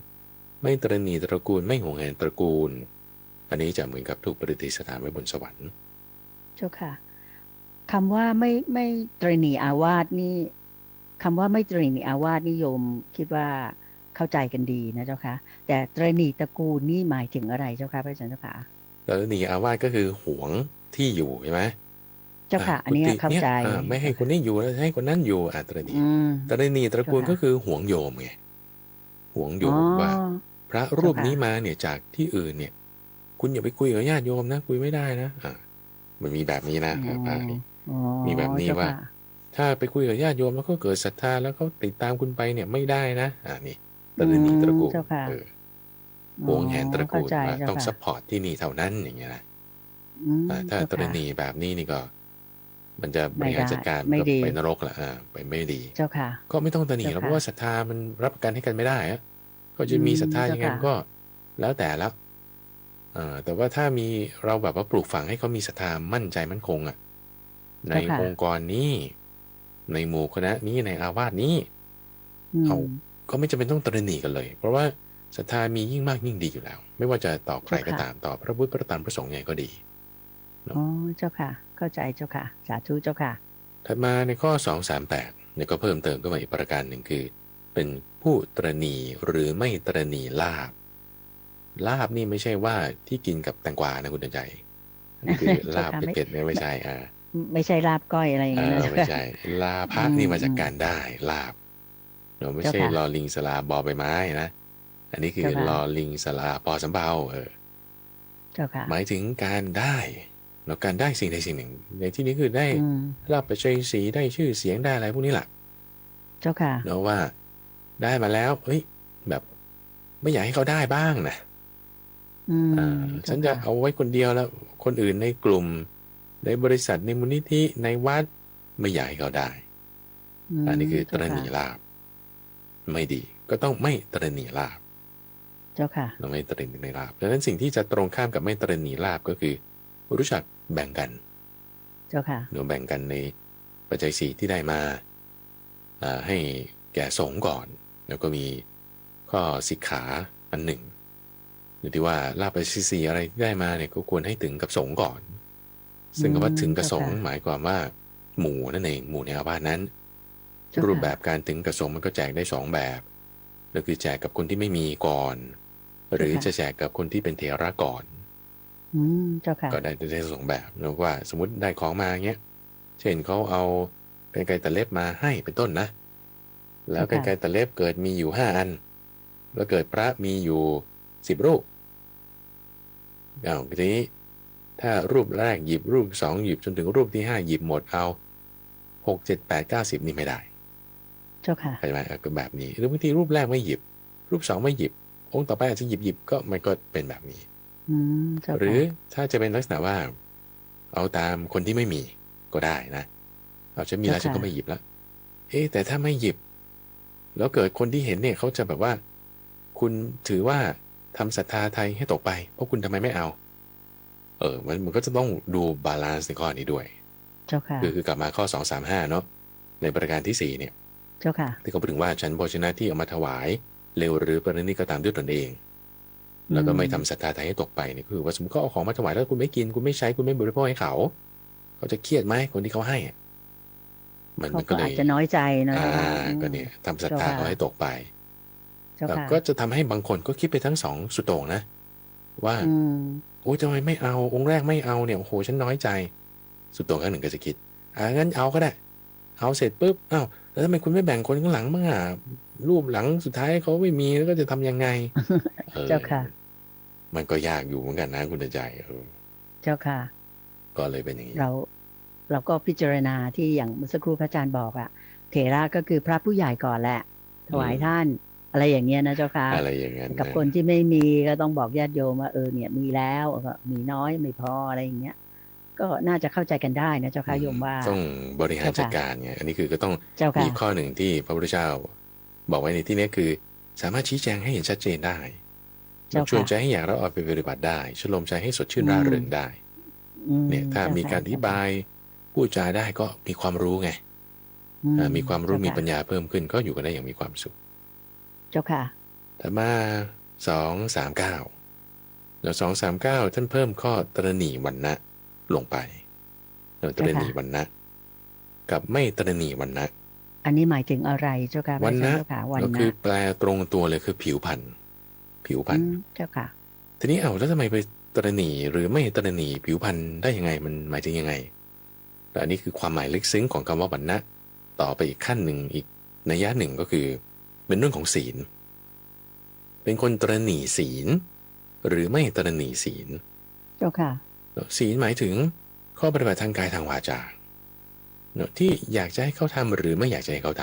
ไม่ตระหนี่ตระกูลไม่หวงแหนตระกูลอันนี้จะเหมือนกับถูกประดิษฐานไว้บนสวรรค์เจ้าค่ะคำว่าไม่ตระหนี่อาวาสนี่คำว่าไม่ตระหนี่อาวาสนิยมคิดว่าเข้าใจกันดีนะเจ้าค่ะแต่ตระหนี่ตระกูลนี่หมายถึงอะไรเจ้าค่ะพระอาจารย์เจ้าค่ะตระหนี่อาวาสก็คือหวงที่อยู่ใช่ไหมเจ้าค่ะอันนี้เข้าใจไม่ให้คนนี้อยู่แล้วให้คนนั้นอยู่ตระหนี่ตระกูลก็คือหวงโยมไงหวงโยมว่าพระรูปนี้มาเนี่ยจากที่อื่นเนี่ยคุณอย่าไปคุยกับญาติโยมนะคุยไม่ได้นะมันมีแบบนี้นะมีแบบนี้ว่าถ้าไปคุยกับญาติโยมแล้วก็เกิดศรัทธาแล้วเขาติดตามคุณไปเนี่ยไม่ได้นะนี่ตระหนี่ตระกูลหวงแหนตระกูลว่าต้องซัพพอร์ตที่นี่เท่านั้นอย่างเงี้ยนะถ้าตระหนี่แบบนี้นี่ก็มันจะบริหารจัดการก็ไปนรกละไปไม่ดีเจ้าค่ะก็ไม่ต้องตระหนี่แล้วเพราะว่าศรัทธามันรับประกันให้กันไม่ได้ก็จะมีศรัทธายังไงก็แล้วแต่แล้วแต่ว่าถ้ามีเราแบบว่าปลูกฝังให้เขามีศรัทธามั่นใจมั่นคงในองค์กรนี้ในหมู่คณะนี้ในอาวาสนี้เขาก็ไม่จำเป็นต้องตระหนี่กันเลยเพราะว่าศรัทธามียิ่งมากยิ่งดีอยู่แล้วไม่ว่าจะต่อใครก็ตามต่อพระพุทธพระธรรมพระสงฆ์ไงก็ดีเจ้าค่ะเข้าใจเจ้าค่ะสาธุเจ้าค่ะถัดมาในข้อ238เนี่ยก็เพิ่มเติมก็มาอีกประการหนึ่งคือเป็นผู้ตระหนี่หรือไม่ตระหนี่ลาภนี่ไม่ใช่ว่าที่กินกับแตงกวานะคุณใจนี่คือลาภเผ็ดๆเนี่ยไม่ใช่ไม่ใช่ลาบก้อยอะไรอย่างเงี้ยไม่ใช่ลาภนี่มาจากการได้ลาภเราไม่ใช่ลอลิงสลาบอใบไม้นะอันนี้คือลอลิงสลาปอสำเภาหมายถึงการได้แล้วการได้สิ่งใดสิ่งหนึ่งในที่นี้คือได้ลาภปัจจัยสีได้ชื่อเสียงได้อะไรพวกนี้แหละเจ้าค่ะเนาะว่าได้มาแล้วเฮ้ยแบบไม่อยากให้เขาได้บ้างนะฉันจะเอาไว้คนเดียวแล้วคนอื่นในกลุ่มในบริษัทในมูลนิธิในวัดไม่อยากให้เขาได้อันนี้คือตระหนี่ลาภไม่ดีก็ต้องไม่ตระหนี่ลาภเจ้าค่ะเราไม่ตระหนี่ลาภดังนั้นสิ่งที่จะตรงข้ามกับไม่ตระหนี่ลาภก็คือรู้จักแบ่งกันเจ้าค่ะแบ่งกันในปัจจัย4ที่ได้มาให้แก่สงฆ์ก่อนแล้วก็มีข้อสิกขาอันหนึ่งอยู่ที่ว่าลาภปัจจัย4อะไรที่ได้มาเนี่ยก็ควรให้ถึงกับสงฆ์ก่อน ซึ่งคำว่าถึงกระสงฆ์ เจ้าค่ะ หมายความว่าหมู่นั่นเองหมู่ในอาพาธนั้น เจ้าค่ะ รูปแบบการถึงกระสงฆ์มันก็แจกได้สองแบบก็คือแจกกับคนที่ไม่มีก่อน หรือจะแจกกับคนที่เป็นเถระก่อน เจ้าค่ะ ก็ได้สองแบบเรียกว่าสมมติได้ของมาเงี้ยเช่นเขาเอากรรไกรตัดเล็บมาให้เป็นต้นนะ แล้วกรรไกรตัดเล็บเกิดมีอยู่5 อัน แล้วเกิดพระมีอยู่10 รูปทีนี้ถ้ารูปแรกหยิบรูป2หยิบจนถึงรูปที่5หยิบหมดเอา6 7 8 9 10นี่ไม่ได้ เจ้าค่ะ เข้าใจไหมก็แบบนี้หรือบางทีรูปแรกไม่หยิบรูป2ไม่หยิบองค์ต่อไปอาจจะหยิบก็มันก็เป็นแบบนี้ เจ้าค่ะ หรือถ้าจะเป็นลักษณะว่าเอาตามคนที่ไม่มีก็ได้นะเอาฉันมีแล้วฉันก็ไม่หยิบแล้วแต่ถ้าไม่หยิบแล้วเกิดคนที่เห็นเนี่ยเขาจะแบบว่าคุณถือว่าทำศรัทธาไทยให้ตกไปเพราะคุณทำไมไม่เอามันก็จะต้องดูบาลานซ์ในข้อนี้ด้วย เจ้าค่ะ คือกลับมาข้อ2 3 5เนาะในประการที่4เนี่ย เจ้าค่ะ ที่เขาพูดถึงว่าฉันโภชนะที่เอามาถวายเร็วหรือประณีตก็ตามด้วยตนเองแล้วก็ไม่ทำศรัทธาไทยให้ตกไปนี่คือว่าสมมติเขาเอาของมาถวายแล้วคุณไม่กินคุณไม่ใช้คุณไม่บริโภคให้เขาจะเครียดไหมคนที่เขาให้มันก็เลย อาจจะน้อยใจนะ ก็เนี่ยทำศรัทธาเขาให้ตกไป เจ้าค่ะ ก็จะทำให้บางคนก็คิดไปทั้งสองสุดโต่งนะว่าโอ้ยทำไมไม่เอาองค์แรกไม่เอาเนี่ยโอ้โหฉันน้อยใจสุดโต่งข้างหนึ่งก็จะคิดงั้นเอาก็ได้เอาเสร็จปุ๊บแล้วทำไมคุณไม่แบ่งคนข้างหลังบ้างรูปหลังสุดท้ายเขาไม่มีแล้วก็จะทำยังไง เจ้าค่ะ มันก็ยากอยู่เหมือนกันนะคุณใจเจ้าค่ะ ก็เลยเป็นอย่างนี้เราก็พิจารณาที่อย่างเมื่อสักครู่พระอาจารย์บอกเถระก็คือพระผู้ใหญ่ก่อนแหละถวายท่านอะไรอย่างเงี้ยนะเจ้าค่ะอะไรอย่างนั้นกับคนที่ไม่มีก็ต้องบอกญาติโยมว่าเนี่ยมีแล้วก็มีน้อยไม่พออะไรอย่างเงี้ยก็น่าจะเข้าใจกันได้นะเจ้าค่ะโยมว่าต้องบริหารจัดการไงอันนี้คือก็ต้องมีข้อหนึ่งที่พระพุทธเจ้าบอกไว้ในที่นี้คือสามารถชี้แจงให้เห็นชัดเจนได้ชวนใจให้อยากเราเอาไปปฏิบัติได้ชโลมใจให้สดชื่นร่าเริงได้เนี่ยถ้ามีการอธิบายพูดจาได้ก็มีความรู้ไงมีความรู้มีปัญญาเพิ่มขึ้นก็อยู่กันได้อย่างมีความสุขเจ้าค่ะถัดมา239แล้ว239ท่านเพิ่มข้อตรณีวรรณะลงไปตรณีวรรณะกับไม่ตรณีวรรณะอันนี้หมายถึงอะไรเจ้าค่ะวรรณะก็คือแปลตรงตัวเลยคือผิวพรรณเจ้าค่ะทีนี้แล้วทำไมไปตรณีหรือไม่ตรณีผิวพรรณได้ยังไงมันหมายถึงยังไงแต่อันนี้คือความหมายลึกซึ้งของคำว่าวรรณะต่อไปอีกขั้นหนึ่งอีกนัยยะหนึ่งก็คือเป็นเรื่องของศีลเป็นคนตรณีศีลหรือไม่ตรณีศีลเจ้าค่ะศีลหมายถึงข้อปฏิบัติทางกายทางวาจาที่อยากจะให้เขาทำหรือไม่อยากจะให้เขาท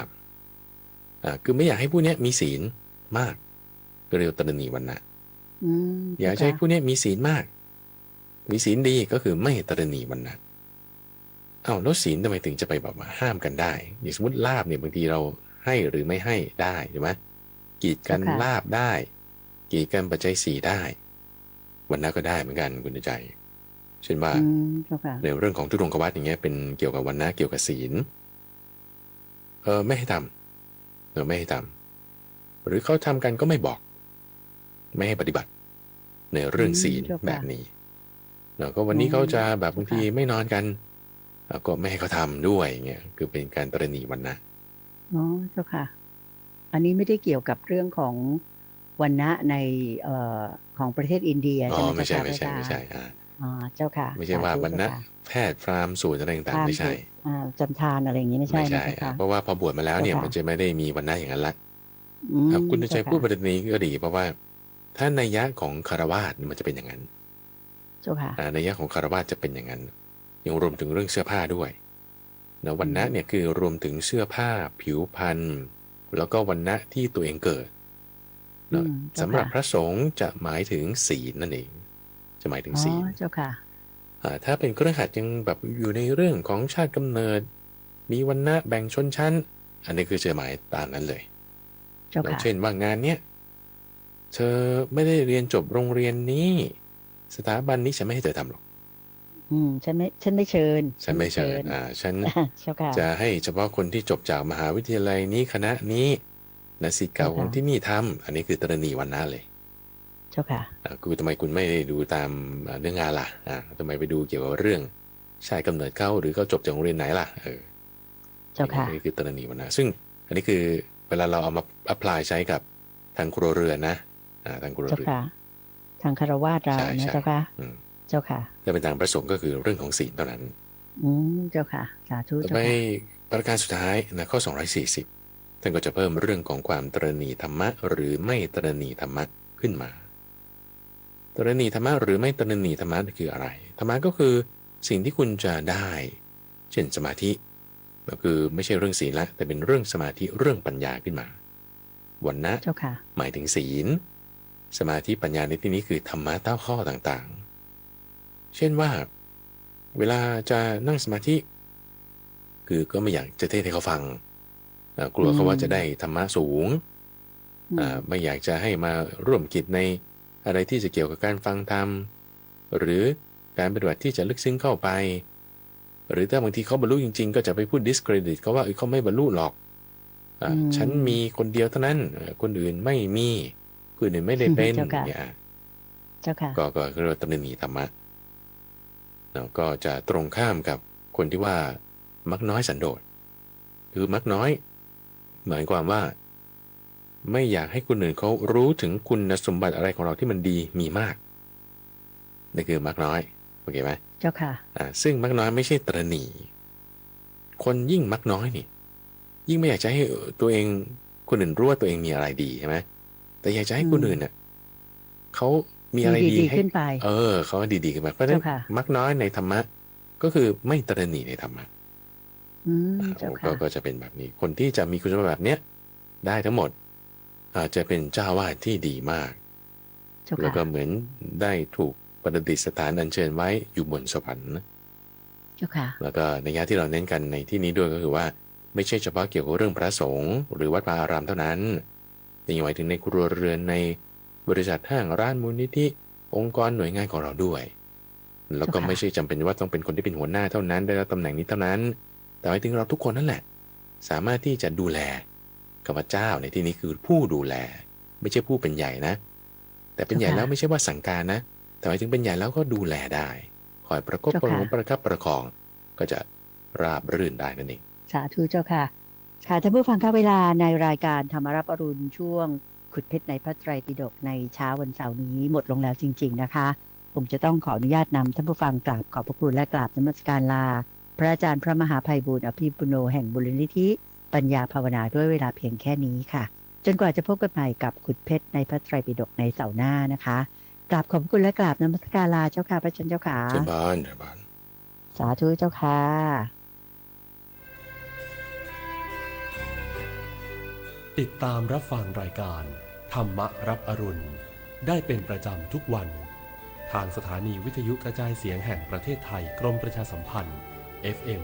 ำคือไม่อยากให้ผู้นี้มีศีลมากก็เรียกตรณีวรรณะอยากให้ผู้นี้มีศีลมากมีศีลดีก็คือไม่ตรณีวรรณะแล้วศีลทำไมถึงจะไปแบบว่าห้ามกันได้อย่างสมมติลาภเนี่ยบางทีเราให้หรือไม่ให้ได้ใช่ไหมกีดกันลาภได้กีดกันปัจจัย4ได้วรรณะก็ได้เหมือนกันคุณใจเช่นว่าในเรื่องของทุดงควัตอย่างเงี้ยเป็นเกี่ยวกับวรรณะเกี่ยวกับศีลไม่ให้ทำไม่ให้ทำหรือเขาทำกันก็ไม่บอกไม่ให้ปฏิบัติในเรื่องศีลแบบนี้ก็วันนี้เขาจะแบบบางทีไม่นอนกันก็ไม่ให้เขาทำด้วยเงี้ยคือเป็นการตรณีวรรณะเจ้าค่ะอันนี้ไม่ได้เกี่ยวกับเรื่องของวรรณะในของประเทศอินเดียใช่ไหมไม่ใช่เจ้าค่ะไม่ใช่ว่าวรรณะแพทย์พราหมณ์สูตรอะไรต่างๆไม่ใช่จำทานอะไรอย่างนี้ไม่ใช่เพราะว่าพอบวชมาแล้วเนี่ยมันจะไม่ได้มีวรรณะอย่างนั้นละคุณใจพูดประเด็นนี้ก็ดีเพราะว่าถ้านัยยะของคารวาสมันจะเป็นอย่างนั้นเจ้าค่ะนัยยะของคารวาสจะเป็นอย่างนั้นยังรวมถึงเรื่องเสื้อผ้าด้วยวรรณะเนี่ยคือรวมถึงเสื้อผ้าผิวพรรณแล้วก็วรรณะที่ตัวเองเกิดสำหรับพระสงฆ์จะหมายถึงศีลนั่นเองจะหมายถึงศีลเจ้าค่ะถ้าเป็นเครือข่ายยังแบบอยู่ในเรื่องของชาติกำเนิดมีวรรณะแบ่งชนชั้นอันนี้คือจะหมายตามนั้นเลยเช่นว่างานเนี้ยเธอไม่ได้เรียนจบโรงเรียนนี้สถาบันนี้ฉันไม่ให้เธอทำหรอกฉันไม่เชิญฉันจะให้เฉพาะคนที่จบจากมหาวิทยาลัยนี้คณะนี้ศิษย์เก่าของที่นี่ทำอันนี้คือตรณีวรรณะเลยเจ้าค่ะคือทำไมคุณไม่ได้ดูตามเนื้องานล่ะทำไมไปดูเกี่ยวกับเรื่อง ชาติกำเนิดเขาหรือเขาจบจากโรงเรียนไหนล่ะเจ้าค่ะ นี่คือตรณีวรรณะซึ่งอันนี้คือเวลาเราเอามาอัพพลายใช้กับทางครัวเรือนนะทางครัว เจ้า เรือน ค่ะ ทางคารวาสเรา ใช่ นะ ใช่ เจ้าค่ะ อืม เจ้าค่ะ แต่เป็นทางพระสงฆ์ก็คือเรื่องของศีลเท่านั้น เจ้าค่ะ สาธุ ต่อ เจ้า ไป ค่ะ ประการสุดท้ายนะข้อ240ท่านก็จะเพิ่มเรื่องของความตรณีธรรมะหรือไม่ตรณีธรรมะขึ้นมาตรณีธรรมะหรือไม่ตรณีธรรมะคืออะไรธรรมะก็คือสิ่งที่คุณจะได้เช่นสมาธิก็คือไม่ใช่เรื่องศีลละแต่เป็นเรื่องสมาธิเรื่องปัญญาขึ้นมาวัณนะ เจ้าค่ะ หมายถึงศีลสมาธิปัญญาในที่นี้คือธรรมะเต้าข้อต่างๆเช่นว่าเวลาจะนั่งสมาธิคือก็ไม่อยากจะเทศให้เขาฟังกลัวเขาว่าจะได้ธรรมะสูงไม่อยากจะให้มาร่วมกิจในอะไรที่จะเกี่ยวกับการฟังธรรมหรือการปฏิบัติที่จะลึกซึ้งเข้าไปหรือถ้าบางทีเขาบรรลุจริงๆก็จะไปพูด discredit เขาว่าเขาไม่บรรลุหรอกฉันมีคนเดียวเท่านั้นคนอื่นไม่มีคนอื่นไม่ได้เป็นเนี่ย เจ้าค่ะ ก็เรียกว่าตรณีธรรมะก็จะตรงข้ามกับคนที่ว่ามักน้อยสันโดษคือมักน้อยหมายความว่าไม่อยากให้คนอื่นเขารู้ถึงคุณสมบัติอะไรของเราที่มันดีมีมากนี่คือมักน้อยโอเคไหม เจ้าค่ะ ซึ่งมักน้อยไม่ใช่ตรณีคนยิ่งมักน้อยนี่ยิ่งไม่อยากจะให้ตัวเองคนอื่นรู้ว่าตัวเองมีอะไรดีใช่ไหมแต่อยากจะให้คนอื่นน่ะเขามีอะไรดีให้ขึ้นไปเขาดีๆขึ้นมาเพราะฉะนั้นมักน้อยในธรรมะก็คือไม่ตรณีในธรรมะก็จะเป็นแบบนี้คนที่จะมีคุณสมบัติแบบเนี้ยได้ทั้งหมดอาจจะเป็นเจ้าวาดที่ดีมากแล้วก็เหมือนได้ถูกประดิษฐานอัญเชิญไว้อยู่บนสวรรค์แล้วก็ในยะที่เราเน้นกันในที่นี้ด้วยก็คือว่าไม่ใช่เฉพาะเกี่ยวกับเรื่องพระสงฆ์หรือวัดวาอารามเท่านั้นแต่ยังหมายถึงในครัวเรือนในบริษัทห้างร้านมูลนิธิองค์กรหน่วยงานของเราด้วยแล้วก็ไม่ใช่จำเป็นว่าต้องเป็นคนที่เป็นหัวหน้าเท่านั้นได้รับตำแหน่งนี้เท่านั้นแต่หมายถึงเราทุกคนนั่นแหละสามารถที่จะดูแลข้าพเจ้าในที่นี้คือผู้ดูแลไม่ใช่ผู้เป็นใหญ่นะแต่เป็นใหญ่แล้วไม่ใช่ว่าสั่งการนะแต่หมายถึงเป็นใหญ่แล้วก็ดูแลได้คอยประกบประงมประคับประคองก็จะราบรื่นได้นั่นเองสาธุเจ้าค่ะค่ะท่านผู้ฟังค่ะเวลาในรายการธรรมรับอรุณช่วงขุดเพชรในพระไตรปิฎกในเช้าวันเสาร์นี้หมดลงแล้วจริงๆนะคะผมจะต้องขออนุญาตนำท่านผู้ฟังกราบขอบพระคุณและกราบนมัสการลาพระอาจารย์พระมหาไพบูลย์อภิปุโนแห่งมูลนิธิปัญญาภาวนาด้วยเวลาเพียงแค่นี้ค่ะจนกว่าจะพบกันใหม่กับขุดเพชรในพระไตรปิฎกในเสาร์หน้านะคะกราบขอบคุณและกราบนมัสการลาเจ้าค่ะพระอาจารย์เจ้าค่ะเจ้าบ้านสาธุเจ้าค่ะติดตามรับฟังรายการธรรมรับอรุณได้เป็นประจำทุกวันทางสถานีวิทยุกระจายเสียงแห่งประเทศไทยกรมประชาสัมพันธ์ FM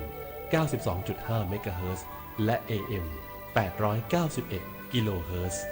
92.5 เมกะเฮิรตซ์และ AM 891 กิโลเฮิรตซ์